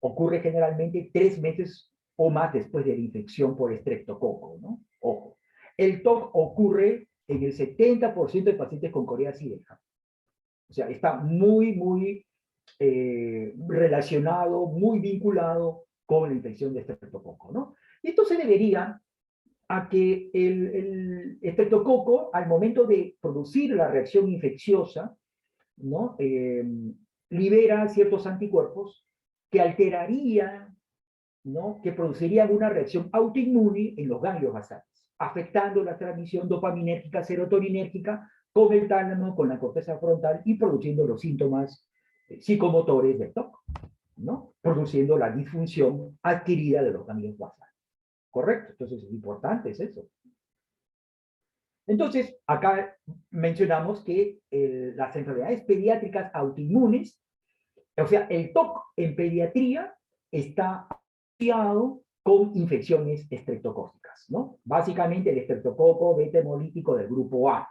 S1: Ocurre generalmente 3 meses o más después de la infección por estreptococo, ¿no? Ojo. El TOC ocurre en el 70% de pacientes con corea de Sydenham. O sea, está muy relacionado, muy vinculado con la infección de estreptococo, ¿no? Y esto se debería a que el estreptococo, al momento de producir la reacción infecciosa, ¿no? Libera ciertos anticuerpos que alterarían, ¿no? Que producirían una reacción autoinmune en los ganglios basales, afectando la transmisión dopaminérgica, serotoninérgica con el tálamo, con la corteza frontal y produciendo los síntomas psicomotores del TOC, ¿no? Produciendo la disfunción adquirida de los ganglios basales. ¿Correcto? Entonces es importante, es eso. Entonces, acá mencionamos que las enfermedades pediátricas autoinmunes, o sea, el TOC en pediatría está asociado con infecciones estreptocócicas, ¿no? Básicamente el estreptococo beta hemolítico del grupo A.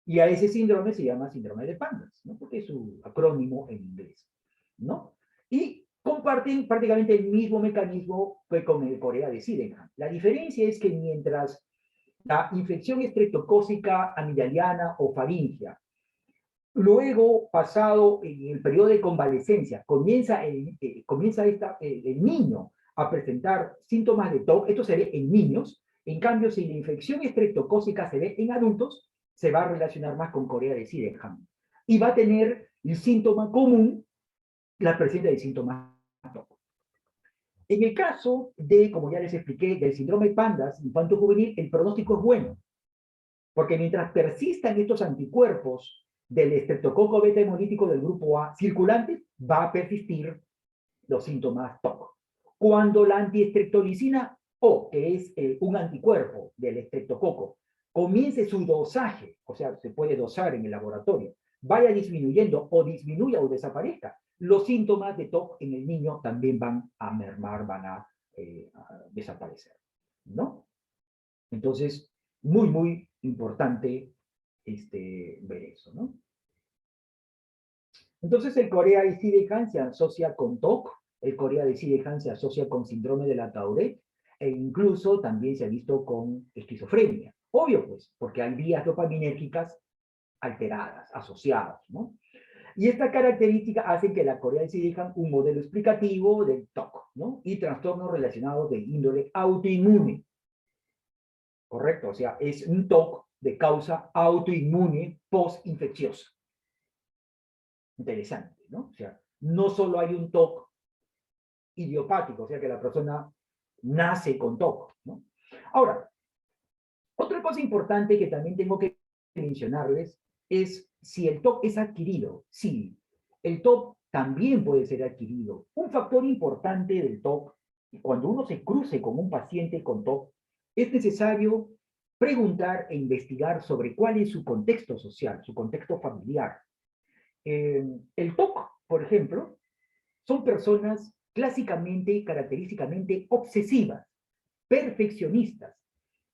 S1: Y a ese síndrome se llama síndrome de Pandas, ¿no? Porque es su acrónimo en inglés, ¿no? Y comparten prácticamente el mismo mecanismo que con el corea de Sydenham. La diferencia es que mientras la infección estreptocócica amigdaliana o faríngea, luego, pasado el periodo de convalecencia, comienza el niño a presentar síntomas de TOC, esto se ve en niños, en cambio, si la infección estreptocócica se ve en adultos, se va a relacionar más con corea de Sydenham. Y va a tener el síntoma común, la presencia de síntomas TOC. En el caso de, como ya les expliqué, del síndrome Pandas infanto-juvenil, el pronóstico es bueno, porque mientras persistan estos anticuerpos del estreptococo beta hemolítico del grupo A circulante, va a persistir los síntomas TOC. Cuando la antiestreptolicina O, que es un anticuerpo del estreptococo, comience su dosaje, o sea, se puede dosar en el laboratorio, vaya disminuyendo o disminuya o desaparezca, los síntomas de TOC en el niño también van a mermar, van a desaparecer, ¿no? Entonces, muy importante ver eso, ¿no? Entonces, el corea de Sydenham se asocia con TOC, el corea de Sydenham se asocia con síndrome de la Tourette, e incluso también se ha visto con esquizofrenia. Obvio, pues, porque hay vías dopaminérgicas alteradas, asociadas, ¿no? Y esta característica hace que la corea de Sydenham un modelo explicativo del TOC, ¿no? Y trastornos relacionados de índole autoinmune. Correcto, o sea, es un TOC de causa autoinmune postinfecciosa. Interesante, ¿no? O sea, no solo hay un TOC idiopático, o sea, que la persona nace con TOC, ¿no? Ahora, otra cosa importante que también tengo que mencionarles es si el TOC es adquirido. Sí, el TOC también puede ser adquirido. Un factor importante del TOC, cuando uno se cruce con un paciente con TOC, es necesario preguntar e investigar sobre cuál es su contexto social, su contexto familiar. El TOC, por ejemplo, son personas clásicamente, característicamente obsesivas, perfeccionistas.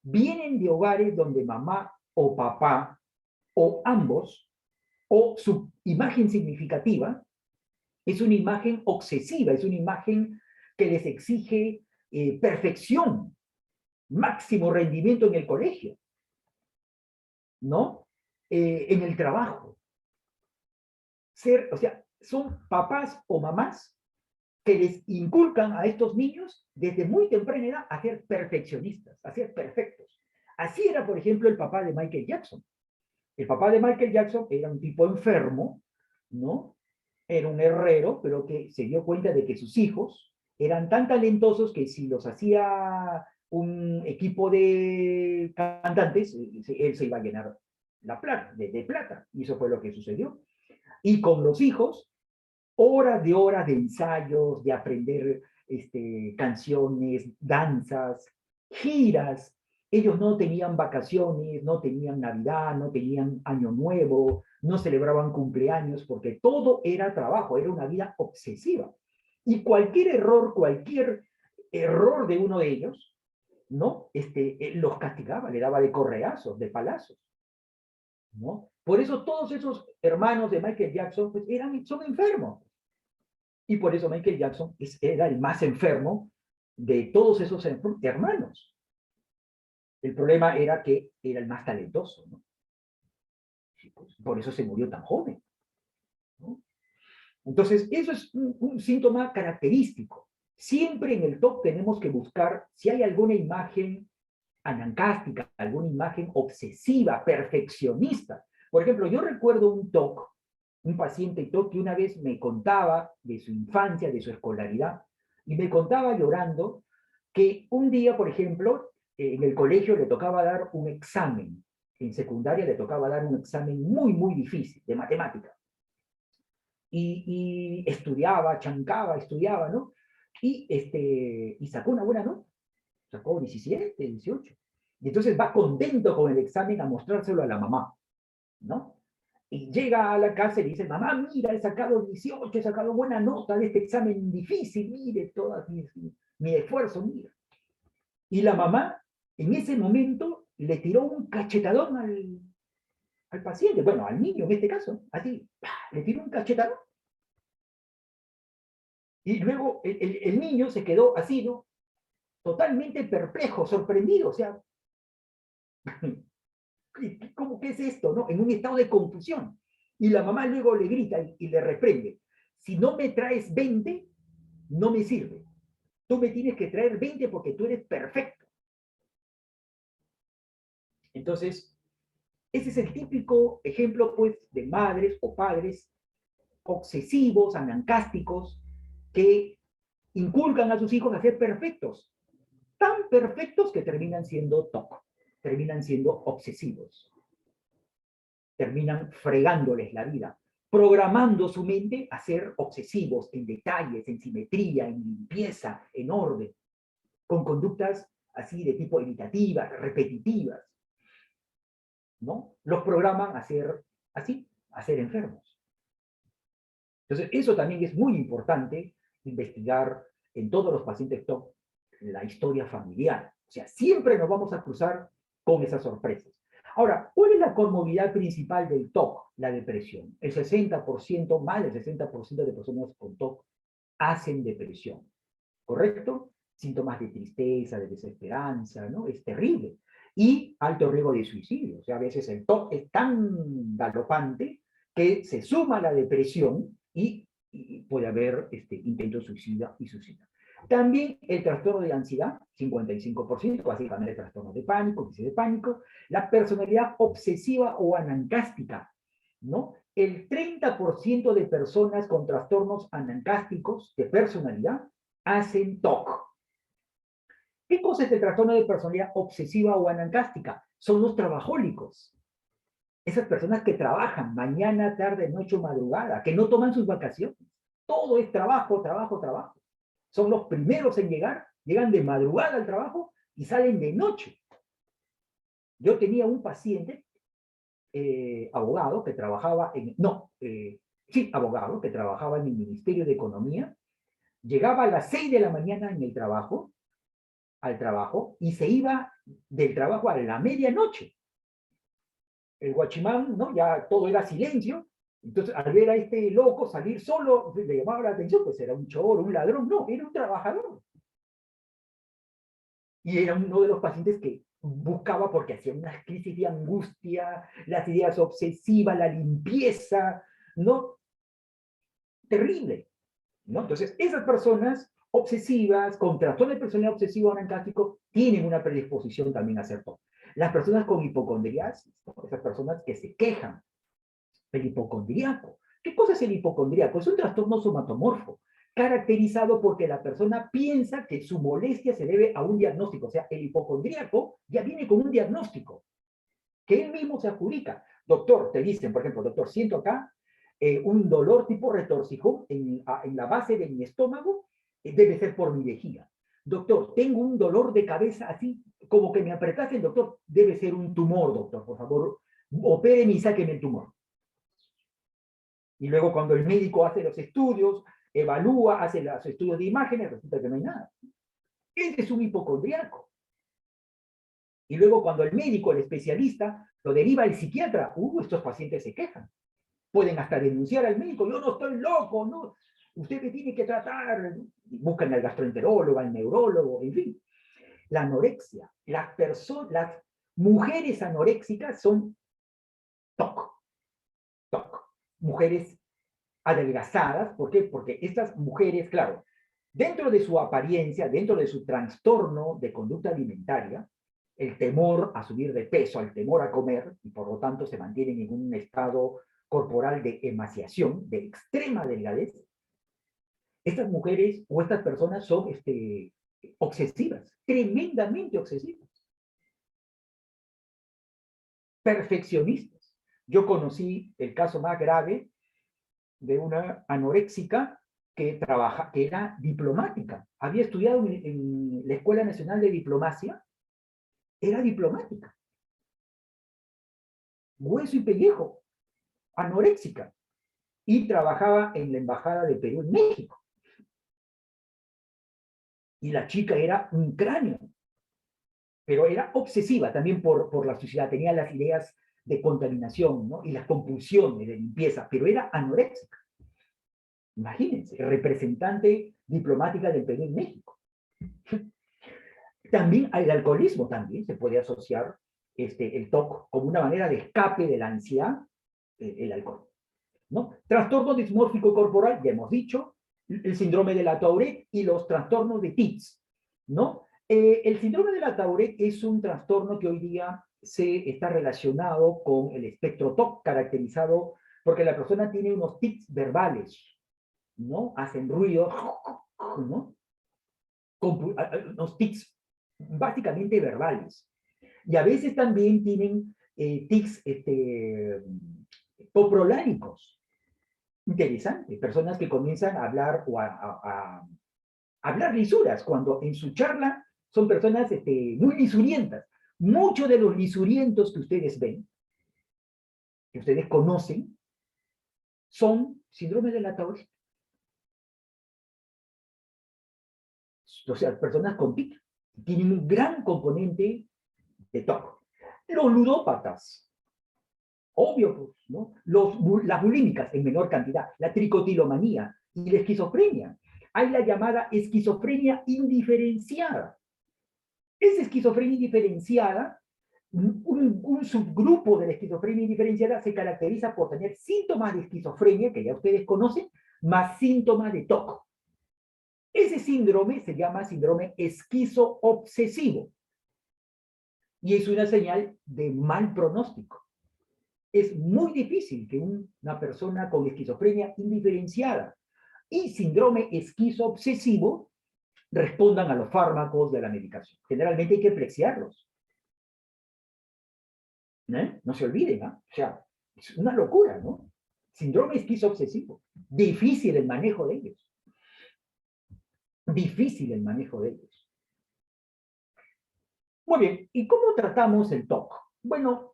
S1: Vienen de hogares donde mamá o papá, o ambos, o su imagen significativa, es una imagen obsesiva, es una imagen que les exige perfección, máximo rendimiento en el colegio, ¿no? En el trabajo. O sea, son papás o mamás que les inculcan a estos niños desde muy temprana edad a ser perfeccionistas, a ser perfectos. Así era, por ejemplo, el papá de Michael Jackson. El papá de Michael Jackson era un tipo enfermo, ¿no? Era un herrero, pero que se dio cuenta de que sus hijos eran tan talentosos que si los hacía un equipo de cantantes, él se iba a llenar la plata, de plata. Y eso fue lo que sucedió. Y con los hijos, horas de ensayos, de aprender canciones, danzas, giras. Ellos no tenían vacaciones, no tenían Navidad, no tenían Año Nuevo, no celebraban cumpleaños, porque todo era trabajo, era una vida obsesiva. Y cualquier error, cualquier error de uno de ellos, ¿no? Los castigaba, le daba de correazos, de palazos, ¿no? Por eso todos esos hermanos de Michael Jackson pues, son enfermos. Y por eso Michael Jackson era el más enfermo de todos esos hermanos. El problema era que era el más talentoso, ¿no? Sí, pues, por eso se murió tan joven, ¿no? Entonces, eso es un síntoma característico. Siempre en el TOC tenemos que buscar si hay alguna imagen anancástica, alguna imagen obsesiva, perfeccionista. Por ejemplo, yo recuerdo un TOC, un paciente TOC que una vez me contaba de su infancia, de su escolaridad, y me contaba llorando que un día, por ejemplo, en el colegio le tocaba dar un examen, en secundaria le tocaba dar un examen muy, muy difícil de matemática. Y estudiaba, chancaba, estudiaba, ¿no? Y sacó una buena nota, sacó 17, 18. Y entonces va contento con el examen a mostrárselo a la mamá, ¿no? Y llega a la casa y le dice, mamá, mira, he sacado 18, he sacado buena nota de este examen difícil, mire todo mi esfuerzo, mira. Y la mamá, en ese momento, le tiró un cachetadón al paciente, bueno, al niño en este caso, así, le tiró un cachetadón. Y luego el niño se quedó así, ¿no? Totalmente perplejo, sorprendido, o sea, ¿cómo que es esto, no? En un estado de confusión. Y la mamá luego le grita y le reprende, si no me traes 20, no me sirve. Tú me tienes que traer 20 porque tú eres perfecto. Entonces, ese es el típico ejemplo, pues, de madres o padres obsesivos, anancásticos, que inculcan a sus hijos a ser perfectos, tan perfectos que terminan siendo TOC, terminan siendo obsesivos, terminan fregándoles la vida, programando su mente a ser obsesivos en detalles, en simetría, en limpieza, en orden, con conductas así de tipo imitativas, repetitivas, ¿no? Los programan a ser así, a ser enfermos. Entonces, eso también es muy importante investigar en todos los pacientes TOC la historia familiar. O sea, siempre nos vamos a cruzar con esas sorpresas. Ahora, ¿cuál es la comorbilidad principal del TOC? La depresión. El 60%, más del 60% de personas con TOC hacen depresión. ¿Correcto? Síntomas de tristeza, de desesperanza, ¿no? Es terrible. Y alto riesgo de suicidio. O sea, a veces el TOC es tan galopante que se suma a la depresión y puede haber intento suicida y suicida. También el trastorno de ansiedad, 55%, básicamente trastorno de pánico, crisis de pánico, la personalidad obsesiva o anancástica, ¿no? El 30% de personas con trastornos anancásticos de personalidad hacen TOC. ¿Qué cosa es el trastorno de personalidad obsesiva o anancástica? Son los trabajólicos. Esas personas que trabajan mañana, tarde, noche o madrugada, que no toman sus vacaciones. Todo es trabajo, trabajo, trabajo. Son los primeros en llegar, llegan de madrugada al trabajo y salen de noche. Yo tenía un paciente, abogado, que trabajaba abogado, que trabajaba en el Ministerio de Economía, llegaba a las 6 de la mañana al trabajo, y se iba del trabajo a la medianoche. El guachimán, ¿no? Ya todo era silencio. Entonces, al ver a este loco salir solo, le llamaba la atención, pues era un choro, un ladrón. No, era un trabajador. Y era uno de los pacientes que buscaba porque hacía unas crisis de angustia, las ideas obsesivas, la limpieza, ¿no? Terrible, ¿no? Entonces, esas personas obsesivas, con trastorno de personalidad obsesivo o anancástico, tienen una predisposición también a hacer TOC. Las personas con hipocondriasis, ¿no? Esas personas que se quejan, el hipocondriaco. ¿Qué cosa es el hipocondriaco? Es un trastorno somatomorfo, caracterizado porque la persona piensa que su molestia se debe a un diagnóstico. O sea, el hipocondriaco ya viene con un diagnóstico que él mismo se adjudica. Doctor, te dicen, por ejemplo, doctor, siento acá un dolor tipo retorcijón en la base de mi estómago, debe ser por mi vejiga. Doctor, tengo un dolor de cabeza así, como que me apretaste, el doctor, debe ser un tumor, doctor, por favor, opéreme y sáqueme el tumor. Y luego cuando el médico hace los estudios, evalúa, hace los estudios de imágenes, resulta que no hay nada. Ese es un hipocondriaco. Y luego cuando el médico, el especialista, lo deriva al psiquiatra, estos pacientes se quejan. Pueden hasta denunciar al médico, yo no estoy loco, no, usted me tiene que tratar. Buscan al gastroenterólogo, al neurólogo, en fin. La anorexia, las mujeres anoréxicas son TOC, TOC. Mujeres adelgazadas, ¿por qué? Porque estas mujeres, claro, dentro de su apariencia, dentro de su trastorno de conducta alimentaria, el temor a subir de peso, el temor a comer, y por lo tanto se mantienen en un estado corporal de emaciación, de extrema delgadez, estas mujeres o estas personas son obsesivas, tremendamente obsesivas, perfeccionistas. Yo conocí el caso más grave de una anoréxica que era diplomática. Había estudiado en la Escuela Nacional de Diplomacia, era diplomática. Hueso y pellejo, anoréxica. Y trabajaba en la Embajada de Perú en México. Y la chica era un cráneo, pero era obsesiva también por la sociedad, tenía las ideas de contaminación, ¿no? Y las compulsiones de limpieza, pero era anoréxica. Imagínense, representante diplomática del Perú en México. También el alcoholismo también se puede asociar el TOC como una manera de escape de la ansiedad, el alcohol, ¿no? Trastorno dismórfico corporal, ya hemos dicho, el síndrome de la Tourette y los trastornos de tics, ¿no? El síndrome de la Tourette es un trastorno que hoy día se está relacionado con el espectro TOC, caracterizado porque la persona tiene unos tics verbales, ¿no? Hacen ruido, ¿no? Unos tics básicamente verbales. Y a veces también tienen tics coprolánicos. Interesante. Personas que comienzan a hablar o a hablar lisuras, cuando en su charla son personas muy lisurientas. Muchos de los lisurientos que ustedes ven, que ustedes conocen, son síndrome de la Tourette. O sea, personas con TIC tienen un gran componente de TOC. Los ludópatas, obvio, pues, ¿no? Las bulímicas en menor cantidad, la tricotilomanía y la esquizofrenia. Hay la llamada esquizofrenia indiferenciada. Esa esquizofrenia indiferenciada, un subgrupo de la esquizofrenia indiferenciada se caracteriza por tener síntomas de esquizofrenia, que ya ustedes conocen, más síntomas de TOC. Ese síndrome se llama síndrome esquizo-obsesivo y es una señal de mal pronóstico. Es muy difícil que una persona con esquizofrenia indiferenciada y síndrome esquizo-obsesivo respondan a los fármacos de la medicación. Generalmente hay que plexiarlos. No se olviden, ¿eh? O sea, es una locura, ¿no? Síndrome esquizo-obsesivo. Difícil el manejo de ellos. Difícil el manejo de ellos. Muy bien, ¿y cómo tratamos el TOC? Bueno,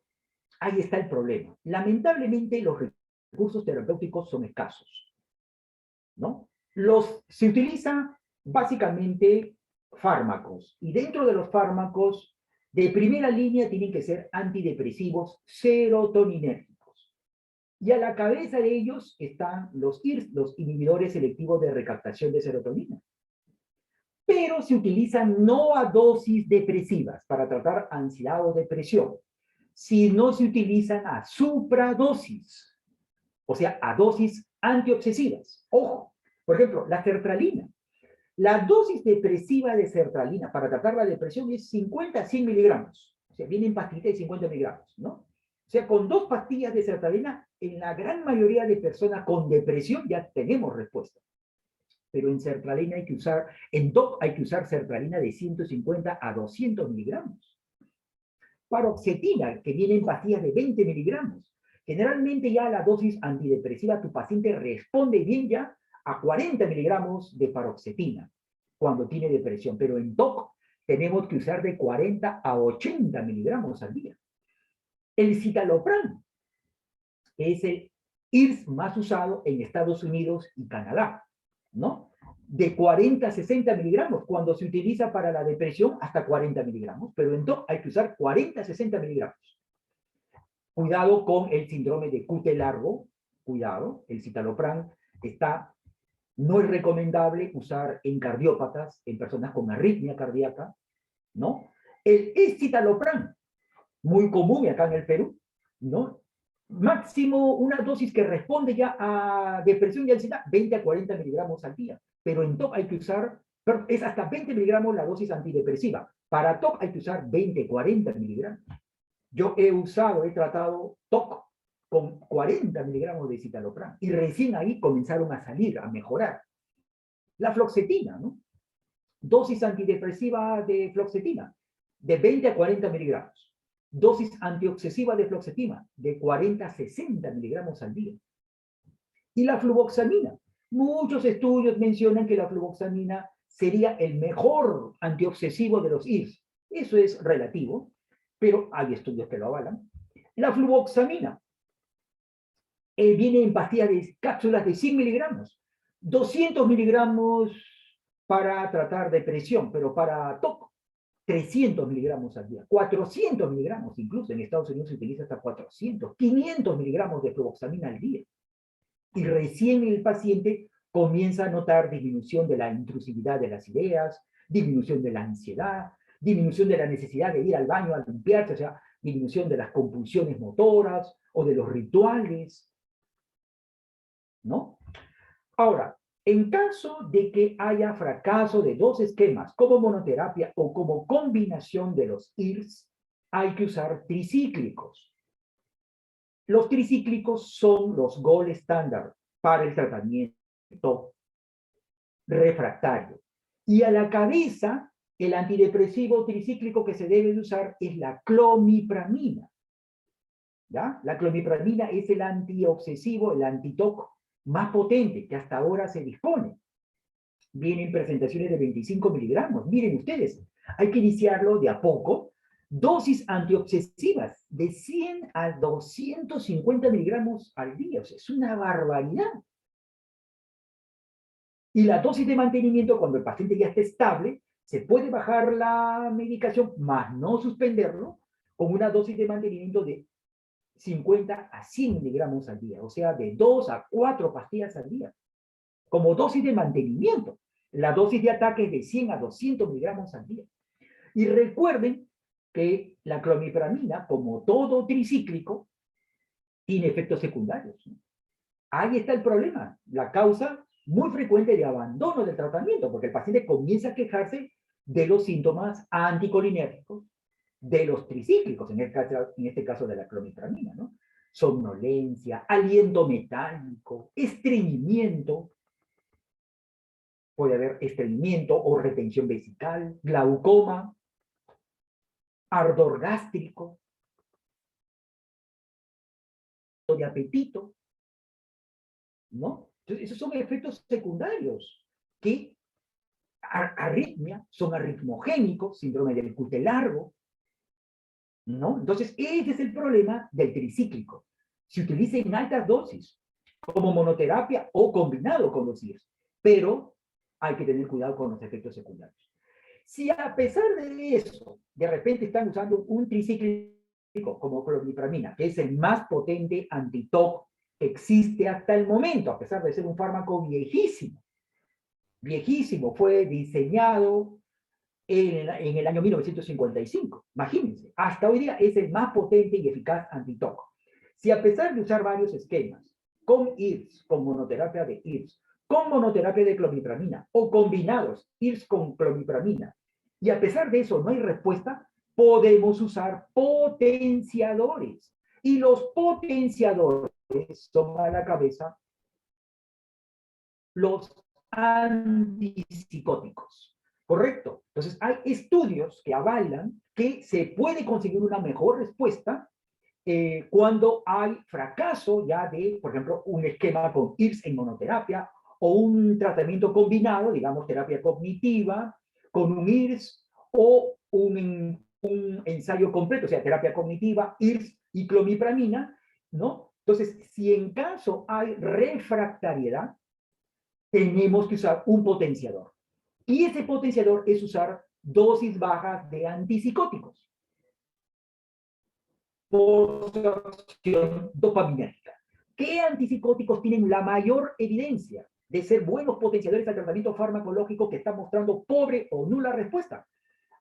S1: ahí está el problema. Lamentablemente los recursos terapéuticos son escasos, ¿no? Se utiliza básicamente fármacos, y dentro de los fármacos de primera línea tienen que ser antidepresivos serotoninérgicos. Y a la cabeza de ellos están los IRS, los inhibidores selectivos de recaptación de serotonina. Pero se utilizan no a dosis depresivas para tratar ansiedad o depresión, sino se utilizan a supradosis, o sea, a dosis antiobsesivas. Ojo, por ejemplo, la sertralina. La dosis depresiva de sertralina para tratar la depresión es 50 a 100 miligramos. O sea, viene en pastillita de 50 miligramos, ¿no? O sea, con 2 pastillas de sertralina, en la gran mayoría de personas con depresión ya tenemos respuesta. Pero en sertralina en TOC hay que usar sertralina de 150 a 200 miligramos. Paroxetina, que viene en pastillas de 20 miligramos. Generalmente ya la dosis antidepresiva, tu paciente responde bien ya a 40 miligramos de paroxetina cuando tiene depresión, pero en TOC tenemos que usar de 40 a 80 miligramos al día. El citalopram es el IRS más usado en Estados Unidos y Canadá. ¿no? De 40 a 60 miligramos, cuando se utiliza para la depresión hasta 40 miligramos, pero en TOC hay que usar 40 a 60 miligramos. Cuidado con el síndrome de QT largo, cuidado, el citalopram no es recomendable usar en cardiópatas, en personas con arritmia cardíaca, ¿no? El escitalopram, muy común acá en el Perú, ¿no? Máximo una dosis que responde ya a depresión y ansiedad, 20 a 40 miligramos al día. Pero en TOC hay que usar, es hasta 20 miligramos la dosis antidepresiva. Para TOC hay que usar 20, 40 miligramos. Yo he tratado TOC con 40 miligramos de citalopram y recién ahí comenzaron a salir, a mejorar. La fluoxetina, ¿no? Dosis antidepresiva de fluoxetina, de 20 a 40 miligramos. Dosis antiobsesiva de fluoxetina, de 40 a 60 miligramos al día. Y la fluvoxamina. Muchos estudios mencionan que la fluvoxamina sería el mejor antiobsesivo de los IRS. Eso es relativo, pero hay estudios que lo avalan. La fluvoxamina viene en pastillas de cápsulas de 100 miligramos. 200 miligramos para tratar depresión, pero para TOC, 300 miligramos al día, 400 miligramos, incluso en Estados Unidos se utiliza hasta 400, 500 miligramos de fluvoxamina al día. Y recién el paciente comienza a notar disminución de la intrusividad de las ideas, disminución de la ansiedad, disminución de la necesidad de ir al baño a limpiarse, o sea, disminución de las compulsiones motoras o de los rituales, ¿no? Ahora, en caso de que haya fracaso de dos esquemas, como monoterapia o como combinación de los IRS, hay que usar tricíclicos. Los tricíclicos son los gold estándar para el tratamiento refractario. Y a la cabeza, el antidepresivo tricíclico que se debe de usar es la clomipramina. ¿Ya? La clomipramina es el antiobsesivo, el anti-TOC más potente que hasta ahora se dispone. Vienen presentaciones de 25 miligramos. Miren ustedes, hay que iniciarlo de a poco. Dosis antiobsesivas de 100 a 250 miligramos al día. O sea, es una barbaridad. Y la dosis de mantenimiento, cuando el paciente ya esté estable, se puede bajar la medicación, más no suspenderlo, con una dosis de mantenimiento de 50 a 100 miligramos al día, o sea, de 2 a 4 pastillas al día, como dosis de mantenimiento. La dosis de ataque es de 100 a 200 miligramos al día. Y recuerden que la clomipramina, como todo tricíclico, tiene efectos secundarios, ¿no? Ahí está el problema, la causa muy frecuente de abandono del tratamiento, porque el paciente comienza a quejarse de los síntomas anticolinérgicos, de los tricíclicos, en este caso de la clomipramina, ¿no? Somnolencia, aliento metálico, estreñimiento, puede haber estreñimiento o retención vesical, glaucoma, ardor gástrico, de apetito, ¿no? Entonces, esos son efectos secundarios que arritmia, son arritmogénicos, síndrome del QT largo, ¿no? Entonces, ese es el problema del tricíclico. Se utiliza en altas dosis, como monoterapia o combinado con los IRS, pero hay que tener cuidado con los efectos secundarios. Si a pesar de eso, de repente están usando un tricíclico como clomipramina, que es el más potente anti-TOC que existe hasta el momento, a pesar de ser un fármaco viejísimo, viejísimo, fue diseñado en el año 1955. Imagínense, hasta hoy día es el más potente y eficaz anti-TOC. Si a pesar de usar varios esquemas, con IRS, con monoterapia de IRS, con monoterapia de clomipramina, o combinados, IRS con clomipramina, y a pesar de eso no hay respuesta, podemos usar potenciadores. Y los potenciadores son a la cabeza los antipsicóticos. ¿Correcto? Entonces, hay estudios que avalan que se puede conseguir una mejor respuesta cuando hay fracaso ya de, por ejemplo, un esquema con IRS en monoterapia o un tratamiento combinado, digamos, terapia cognitiva con un IRS o un ensayo completo, o sea, terapia cognitiva, IRS y clomipramina, ¿no? Entonces, si en caso hay refractariedad, tenemos que usar un potenciador. Y ese potenciador es usar dosis bajas de antipsicóticos por su acción dopaminérgica. ¿Qué antipsicóticos tienen la mayor evidencia de ser buenos potenciadores al tratamiento farmacológico que está mostrando pobre o nula respuesta?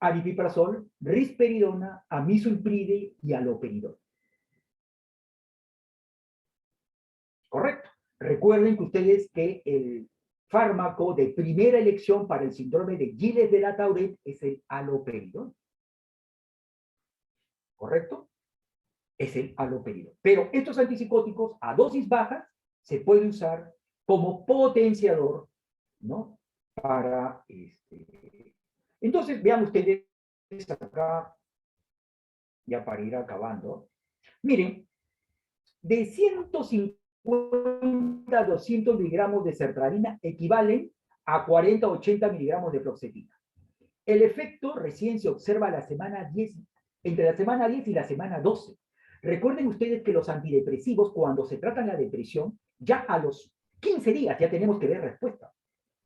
S1: Aripiprazol, risperidona, amisulpride y haloperidol. Correcto. Recuerden que ustedes que el fármaco de primera elección para el síndrome de Gilles de la Tourette es el haloperidol. ¿Correcto? Es el haloperidol. Pero estos antipsicóticos a dosis bajas se pueden usar como potenciador, ¿no? Para Entonces, vean ustedes acá, ya para ir acabando. Miren, de 150 a 200 miligramos de sertralina equivalen a 40 a 80 miligramos de fluoxetina. El efecto recién se observa a la semana 10, entre la semana 10 y la semana 12. Recuerden ustedes que los antidepresivos, cuando se tratan la depresión, ya a los 15 días ya tenemos que ver respuesta.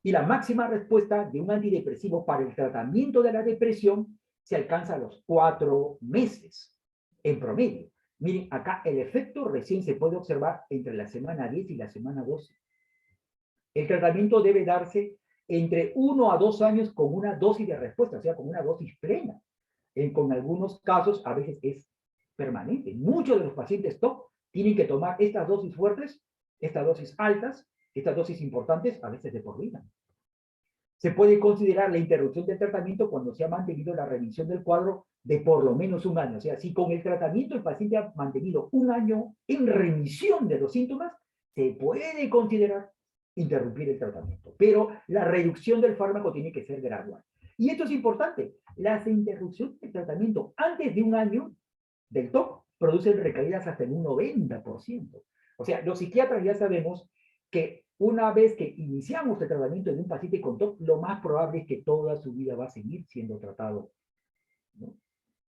S1: Y la máxima respuesta de un antidepresivo para el tratamiento de la depresión se alcanza a los 4 meses, en promedio. Miren, acá el efecto recién se puede observar entre la semana 10 y la semana 12. El tratamiento debe darse entre 1 a 2 años con una dosis de respuesta, o sea, con una dosis plena. Con algunos casos, a veces es permanente. Muchos de los pacientes TOC tienen que tomar estas dosis fuertes, estas dosis altas, estas dosis importantes, a veces de por vida. Se puede considerar la interrupción del tratamiento cuando se ha mantenido la remisión del cuadro de por lo menos un año. O sea, si con el tratamiento el paciente ha mantenido un año en remisión de los síntomas, se puede considerar interrumpir el tratamiento. Pero la reducción del fármaco tiene que ser gradual. Y esto es importante. Las interrupciones del tratamiento antes de un año del TOC producen recaídas hasta en un 90%. O sea, los psiquiatras ya sabemos que una vez que iniciamos el tratamiento de un paciente con TOC, lo más probable es que toda su vida va a seguir siendo tratado, ¿no?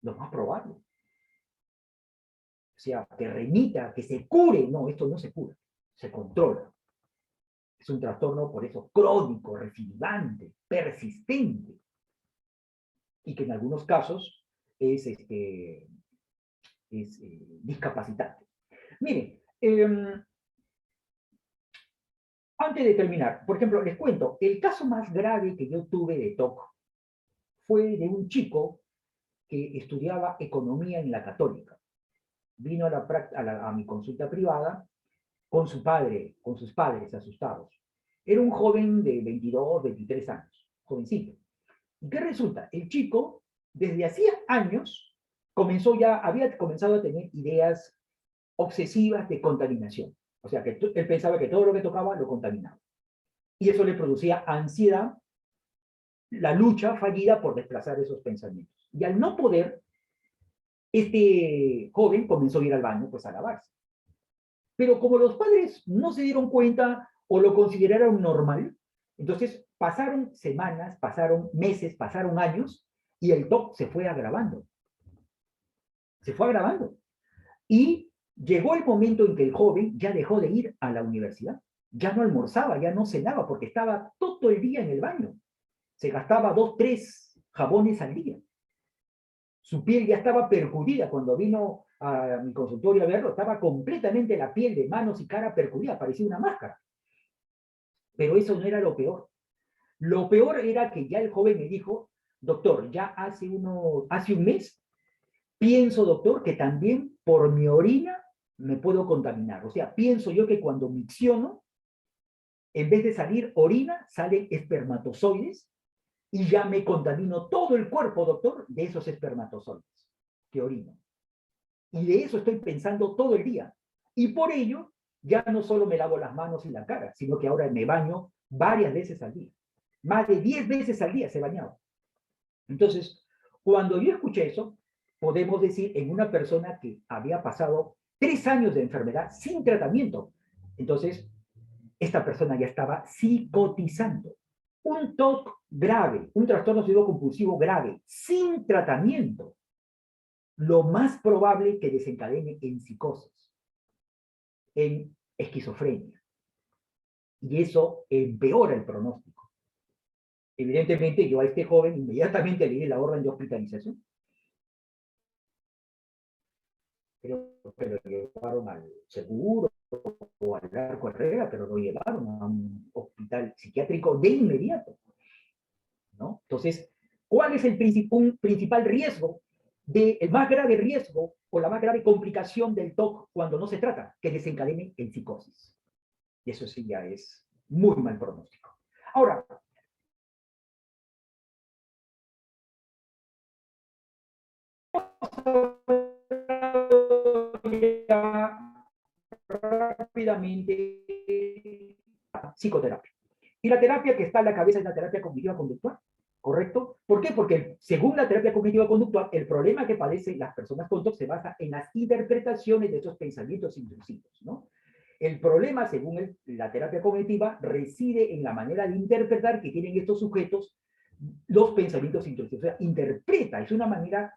S1: Lo más probable. O sea, que remita, que se cure. No, esto no se cura, se controla. Es un trastorno, por eso, crónico, recidivante, persistente. Y que en algunos casos es, discapacitante. Miren, antes de terminar, por ejemplo, les cuento, el caso más grave que yo tuve de TOC fue de un chico que estudiaba economía en la Católica. Vino a mi consulta privada con su padre, con sus padres asustados. Era un joven de 22, 23 años, jovencito. ¿Y qué resulta? El chico, desde hacía años, había comenzado a tener ideas obsesivas de contaminación. O sea, que él pensaba que todo lo que tocaba lo contaminaba. Y eso le producía ansiedad, la lucha fallida por desplazar esos pensamientos. Y al no poder, este joven comenzó a ir al baño, pues a lavarse. Pero como los padres no se dieron cuenta o lo consideraron normal, entonces pasaron semanas, pasaron meses, pasaron años, y el TOC se fue agravando. Se fue agravando. Y llegó el momento en que el joven ya dejó de ir a la universidad. Ya no almorzaba, ya no cenaba, porque estaba todo el día en el baño. Se gastaba 2, 3 jabones al día. Su piel ya estaba perjudida. Cuando vino a mi consultorio a verlo, estaba completamente la piel de manos y cara perjudida, parecía una máscara. Pero eso no era lo peor. Lo peor era que ya el joven me dijo, doctor, ya hace un mes, pienso, doctor, que también por mi orina me puedo contaminar. O sea, pienso yo que cuando micciono, en vez de salir orina, salen espermatozoides y ya me contamino todo el cuerpo, doctor, de esos espermatozoides que orino. Y de eso estoy pensando todo el día. Y por ello, ya no solo me lavo las manos y la cara, sino que ahora me baño varias veces al día. Más de 10 veces al día se bañaba. Entonces, cuando yo escuché eso, podemos decir en una persona que había pasado 3 años de enfermedad sin tratamiento. Entonces, esta persona ya estaba psicotizando. Un TOC grave, un trastorno obsesivo compulsivo grave, sin tratamiento, lo más probable que desencadene en psicosis, en esquizofrenia. y eso empeora el pronóstico. Evidentemente, yo a este joven inmediatamente le di la orden de hospitalización, pero lo llevaron al seguro o al Arco Herrera, pero lo llevaron a un hospital psiquiátrico de inmediato, ¿no? Entonces, ¿cuál es el principal riesgo, el más grave riesgo o la más grave complicación del TOC cuando no se trata? Que desencadene en psicosis. Y eso sí ya es muy mal pronóstico. Ahora, rápidamente psicoterapia. Y la terapia que está en la cabeza es la terapia cognitiva conductual, ¿correcto? ¿Por qué? Porque según la terapia cognitiva conductual, el problema que padecen las personas con TOC se basa en las interpretaciones de esos pensamientos intrusivos, ¿no? El problema, según la terapia cognitiva, reside en la manera de interpretar que tienen estos sujetos los pensamientos intrusivos. O sea, interpreta, es una manera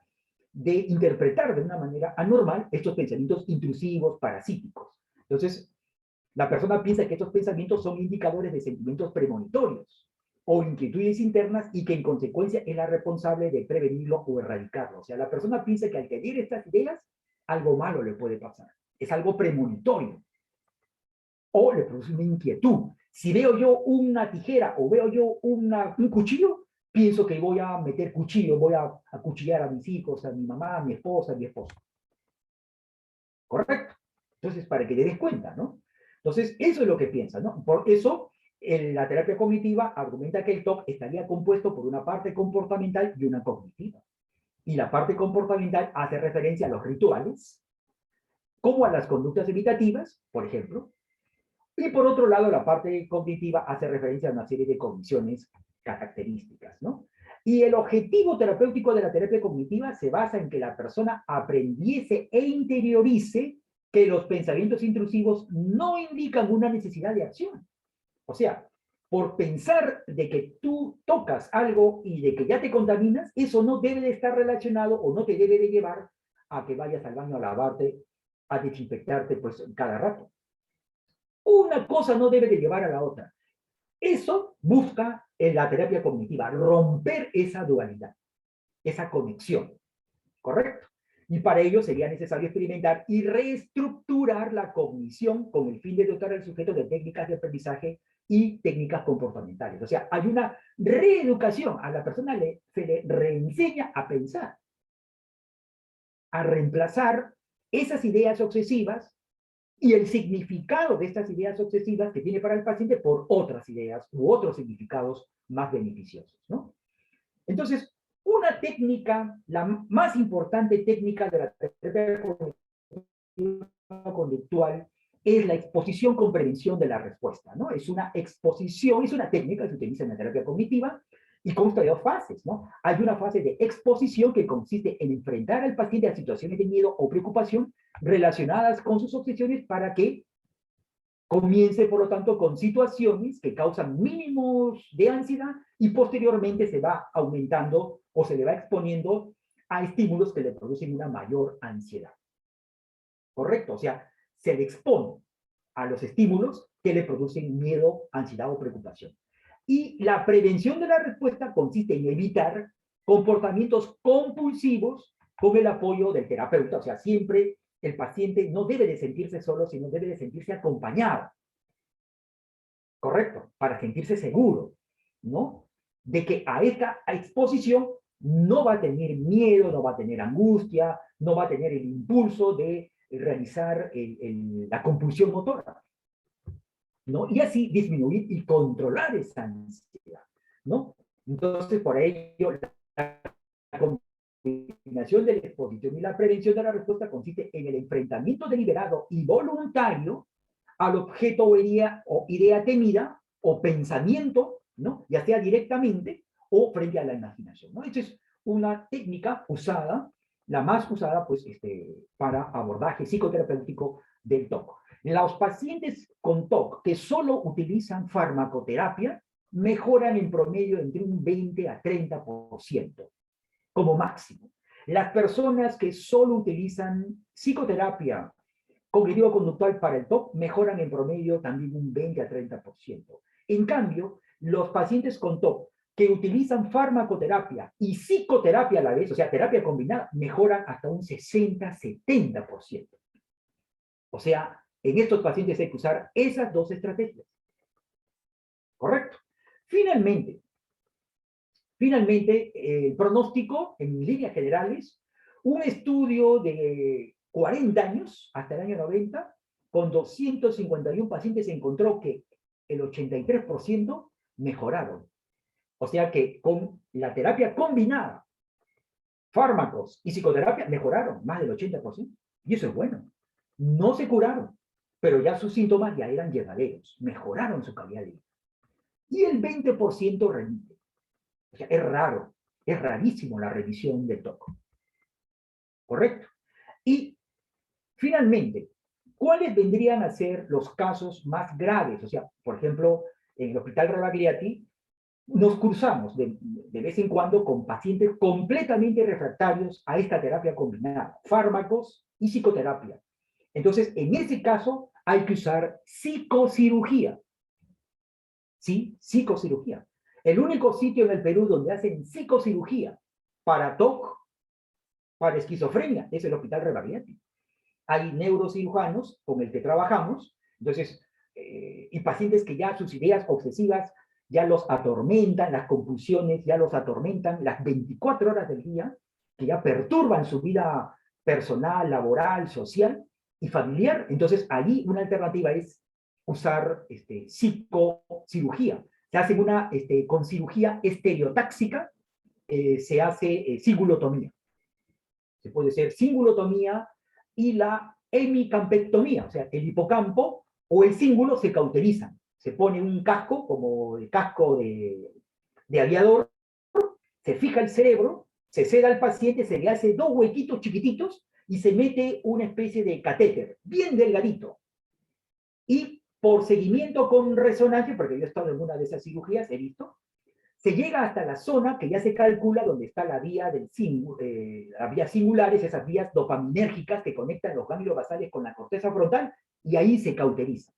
S1: de interpretar de una manera anormal estos pensamientos intrusivos, parasíticos. Entonces, la persona piensa que estos pensamientos son indicadores de sentimientos premonitorios o inquietudes internas y que en consecuencia es la responsable de prevenirlo o erradicarlo. O sea, la persona piensa que al tener estas ideas, algo malo le puede pasar. Es algo premonitorio. O le produce una inquietud. Si veo yo una tijera o veo yo un cuchillo, pienso que voy a meter cuchillo, voy a acuchillar a mis hijos, a mi mamá, a mi esposa, a mi esposo. ¿Correcto? Entonces, para que te des cuenta, ¿no? Entonces, eso es lo que piensa, ¿no? Por eso, la terapia cognitiva argumenta que el TOC estaría compuesto por una parte comportamental y una cognitiva. Y la parte comportamental hace referencia a los rituales, como a las conductas evitativas, por ejemplo, y por otro lado, la parte cognitiva hace referencia a una serie de cogniciones características, ¿no? Y el objetivo terapéutico de la terapia cognitiva se basa en que la persona aprendiese e interiorice que los pensamientos intrusivos no indican una necesidad de acción. O sea, por pensar de que tú tocas algo y de que ya te contaminas, eso no debe de estar relacionado o no te debe de llevar a que vayas al baño a lavarte, a desinfectarte pues cada rato. Una cosa no debe de llevar a la otra. Eso busca en la terapia cognitiva, romper esa dualidad, esa conexión, ¿correcto? Y para ello sería necesario experimentar y reestructurar la cognición con el fin de dotar al sujeto de técnicas de aprendizaje y técnicas comportamentales. O sea, hay una reeducación, a la persona se le reenseña a pensar, a reemplazar esas ideas obsesivas y el significado de estas ideas obsesivas que tiene para el paciente por otras ideas u otros significados más beneficiosos, ¿no? Entonces, una técnica, la más importante técnica de la terapia conductual es la exposición con prevención de la respuesta, ¿no? Es una exposición, es una técnica que se utiliza en la terapia cognitiva y consta de dos fases, ¿no? Hay una fase de exposición que consiste en enfrentar al paciente a situaciones de miedo o preocupación relacionadas con sus obsesiones para que comience, por lo tanto, con situaciones que causan mínimos de ansiedad y posteriormente se va aumentando o se le va exponiendo a estímulos que le producen una mayor ansiedad. ¿Correcto? O sea, se le expone a los estímulos que le producen miedo, ansiedad o preocupación. Y la prevención de la respuesta consiste en evitar comportamientos compulsivos con el apoyo del terapeuta. O sea, siempre el paciente no debe de sentirse solo, sino debe de sentirse acompañado. ¿Correcto? Para sentirse seguro, ¿no? De que a esta exposición no va a tener miedo, no va a tener angustia, no va a tener el impulso de realizar la compulsión motora, ¿no? Y así disminuir y controlar esa ansiedad, ¿no? Entonces, por ello, la combinación de la exposición y la prevención de la respuesta consiste en el enfrentamiento deliberado y voluntario al objeto o idea temida o pensamiento, ¿no? Ya sea directamente o frente a la imaginación, ¿no? Esta es una técnica usada, la más usada, pues, para abordaje psicoterapéutico del TOC. Los pacientes con TOC que solo utilizan farmacoterapia mejoran en promedio entre un 20 a 30%, como máximo. Las personas que solo utilizan psicoterapia cognitivo-conductual para el TOC mejoran en promedio también un 20 a 30%. En cambio, los pacientes con TOC que utilizan farmacoterapia y psicoterapia a la vez, o sea, terapia combinada, mejoran hasta un 60-70%. O sea, en estos pacientes hay que usar esas dos estrategias. ¿Correcto? Finalmente, el pronóstico, en líneas generales, un estudio de 40 años, hasta el año 90, con 251 pacientes, encontró que el 83% mejoraron. O sea que con la terapia combinada, fármacos y psicoterapia, mejoraron más del 80%. Y eso es bueno. No se curaron, pero ya sus síntomas ya eran llevaderos, mejoraron su calidad de vida. Y el 20% remite. O sea, es raro, es rarísimo la revisión del TOC. ¿Correcto? Y finalmente, ¿cuáles vendrían a ser los casos más graves? O sea, por ejemplo, en el Hospital Rebagliati nos cruzamos de vez en cuando con pacientes completamente refractarios a esta terapia combinada, fármacos y psicoterapia. Entonces, en ese caso, hay que usar psicocirugía. ¿Sí? Psicocirugía. El único sitio en el Perú donde hacen psicocirugía para TOC, para esquizofrenia, es el Hospital Rebagliati. Hay neurocirujanos con el que trabajamos, entonces, y pacientes que ya sus ideas obsesivas ya los atormentan, las compulsiones ya los atormentan las 24 horas del día, que ya perturban su vida personal, laboral, social y familiar. Entonces, allí una alternativa es usar psicocirugía. Se hace con cirugía estereotáxica, se hace singulotomía. Se puede hacer singulotomía y la hemicampectomía, o sea, el hipocampo o el cíngulo se cauterizan. Se pone un casco, como el casco de aviador, se fija el cerebro, se seda al paciente, se le hace dos huequitos chiquititos y se mete una especie de catéter, bien delgadito. Y por seguimiento con resonancia, porque yo he estado en una de esas cirugías, he visto, se llega hasta la zona que ya se calcula donde está la vía las vías singulares, esas vías dopaminérgicas que conectan los ganglios basales con la corteza frontal, y ahí se cauteriza.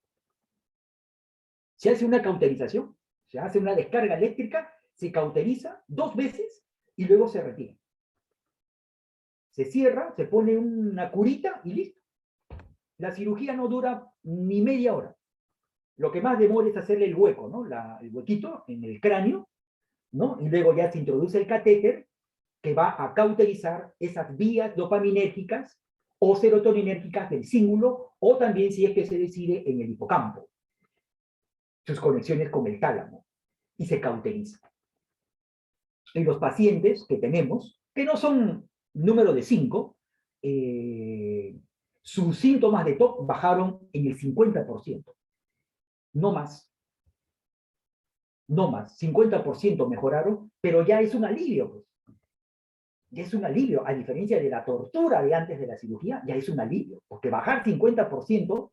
S1: Se hace una cauterización, se hace una descarga eléctrica, se cauteriza 2 veces y luego se retira. Se cierra, se pone una curita y listo. La cirugía no dura ni media hora. Lo que más demora es hacerle el hueco, ¿no? El huequito en el cráneo, ¿no? Y luego ya se introduce el catéter que va a cauterizar esas vías dopaminérgicas o serotoninérgicas del cíngulo, o también, si es que se decide, en el hipocampo, sus conexiones con el tálamo, y se cauteriza. En los pacientes que tenemos, que no son número de 5, sus síntomas de TOC bajaron en el 50%. No más. No más. 50% mejoraron, pero ya es un alivio, pues. Ya es un alivio, a diferencia de la tortura de antes de la cirugía, ya es un alivio, porque bajar 50%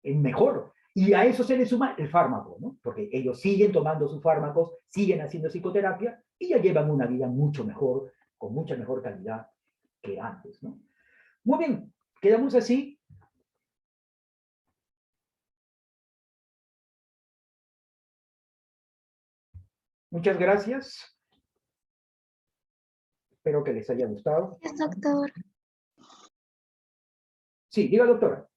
S1: es mejor. Y a eso se le suma el fármaco, ¿no? Porque ellos siguen tomando sus fármacos, siguen haciendo psicoterapia y ya llevan una vida mucho mejor, con mucha mejor calidad que antes, ¿no? Muy bien, quedamos así. Muchas gracias. Espero que les haya gustado.
S2: Gracias, doctor.
S1: Sí, diga, doctora.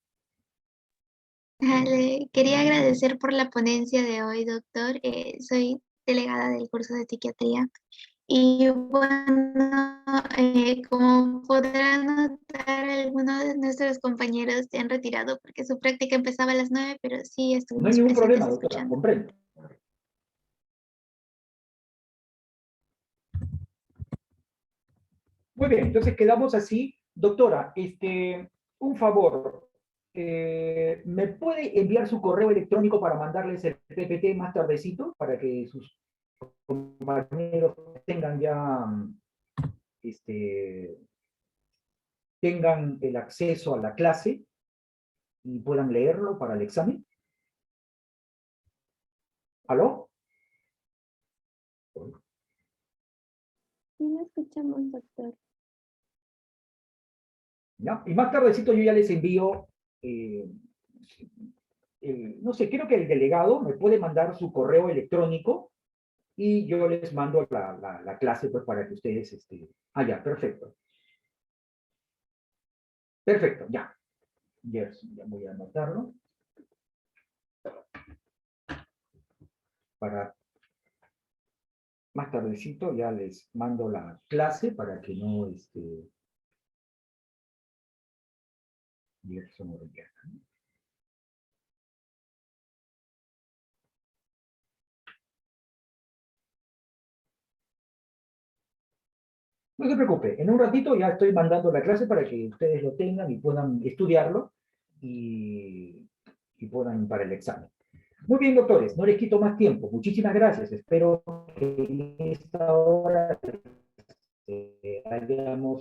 S2: Le quería agradecer por la ponencia de hoy, doctor. Soy delegada del curso de psiquiatría. Y bueno, como podrán notar, algunos de nuestros compañeros se han retirado porque su práctica empezaba a las 9, pero sí
S1: No hay
S2: estuvimos
S1: ningún
S2: presentes
S1: problema, doctora,
S2: escuchando.
S1: comprendo. Muy bien, entonces quedamos así. Doctora, un favor, ¿me puede enviar su correo electrónico para mandarles el PPT más tardecito, para que sus compañeros tengan ya, tengan el acceso a la clase y puedan leerlo para el examen? ¿Aló?
S2: Sí, lo escuchamos, doctor.
S1: ¿Ya? Y más tardecito yo ya les envío no sé, creo que el delegado me puede mandar su correo electrónico y yo les mando la clase pues, para que ustedes... ya, perfecto. Perfecto, ya. Yes, ya voy a anotarlo. Para más tardecito ya les mando la clase para que no... Gerson Orellana. No se preocupe, en un ratito ya estoy mandando la clase para que ustedes lo tengan y puedan estudiarlo y puedan para el examen. Muy bien, doctores, no les quito más tiempo. Muchísimas gracias. Espero que en esta hora hayamos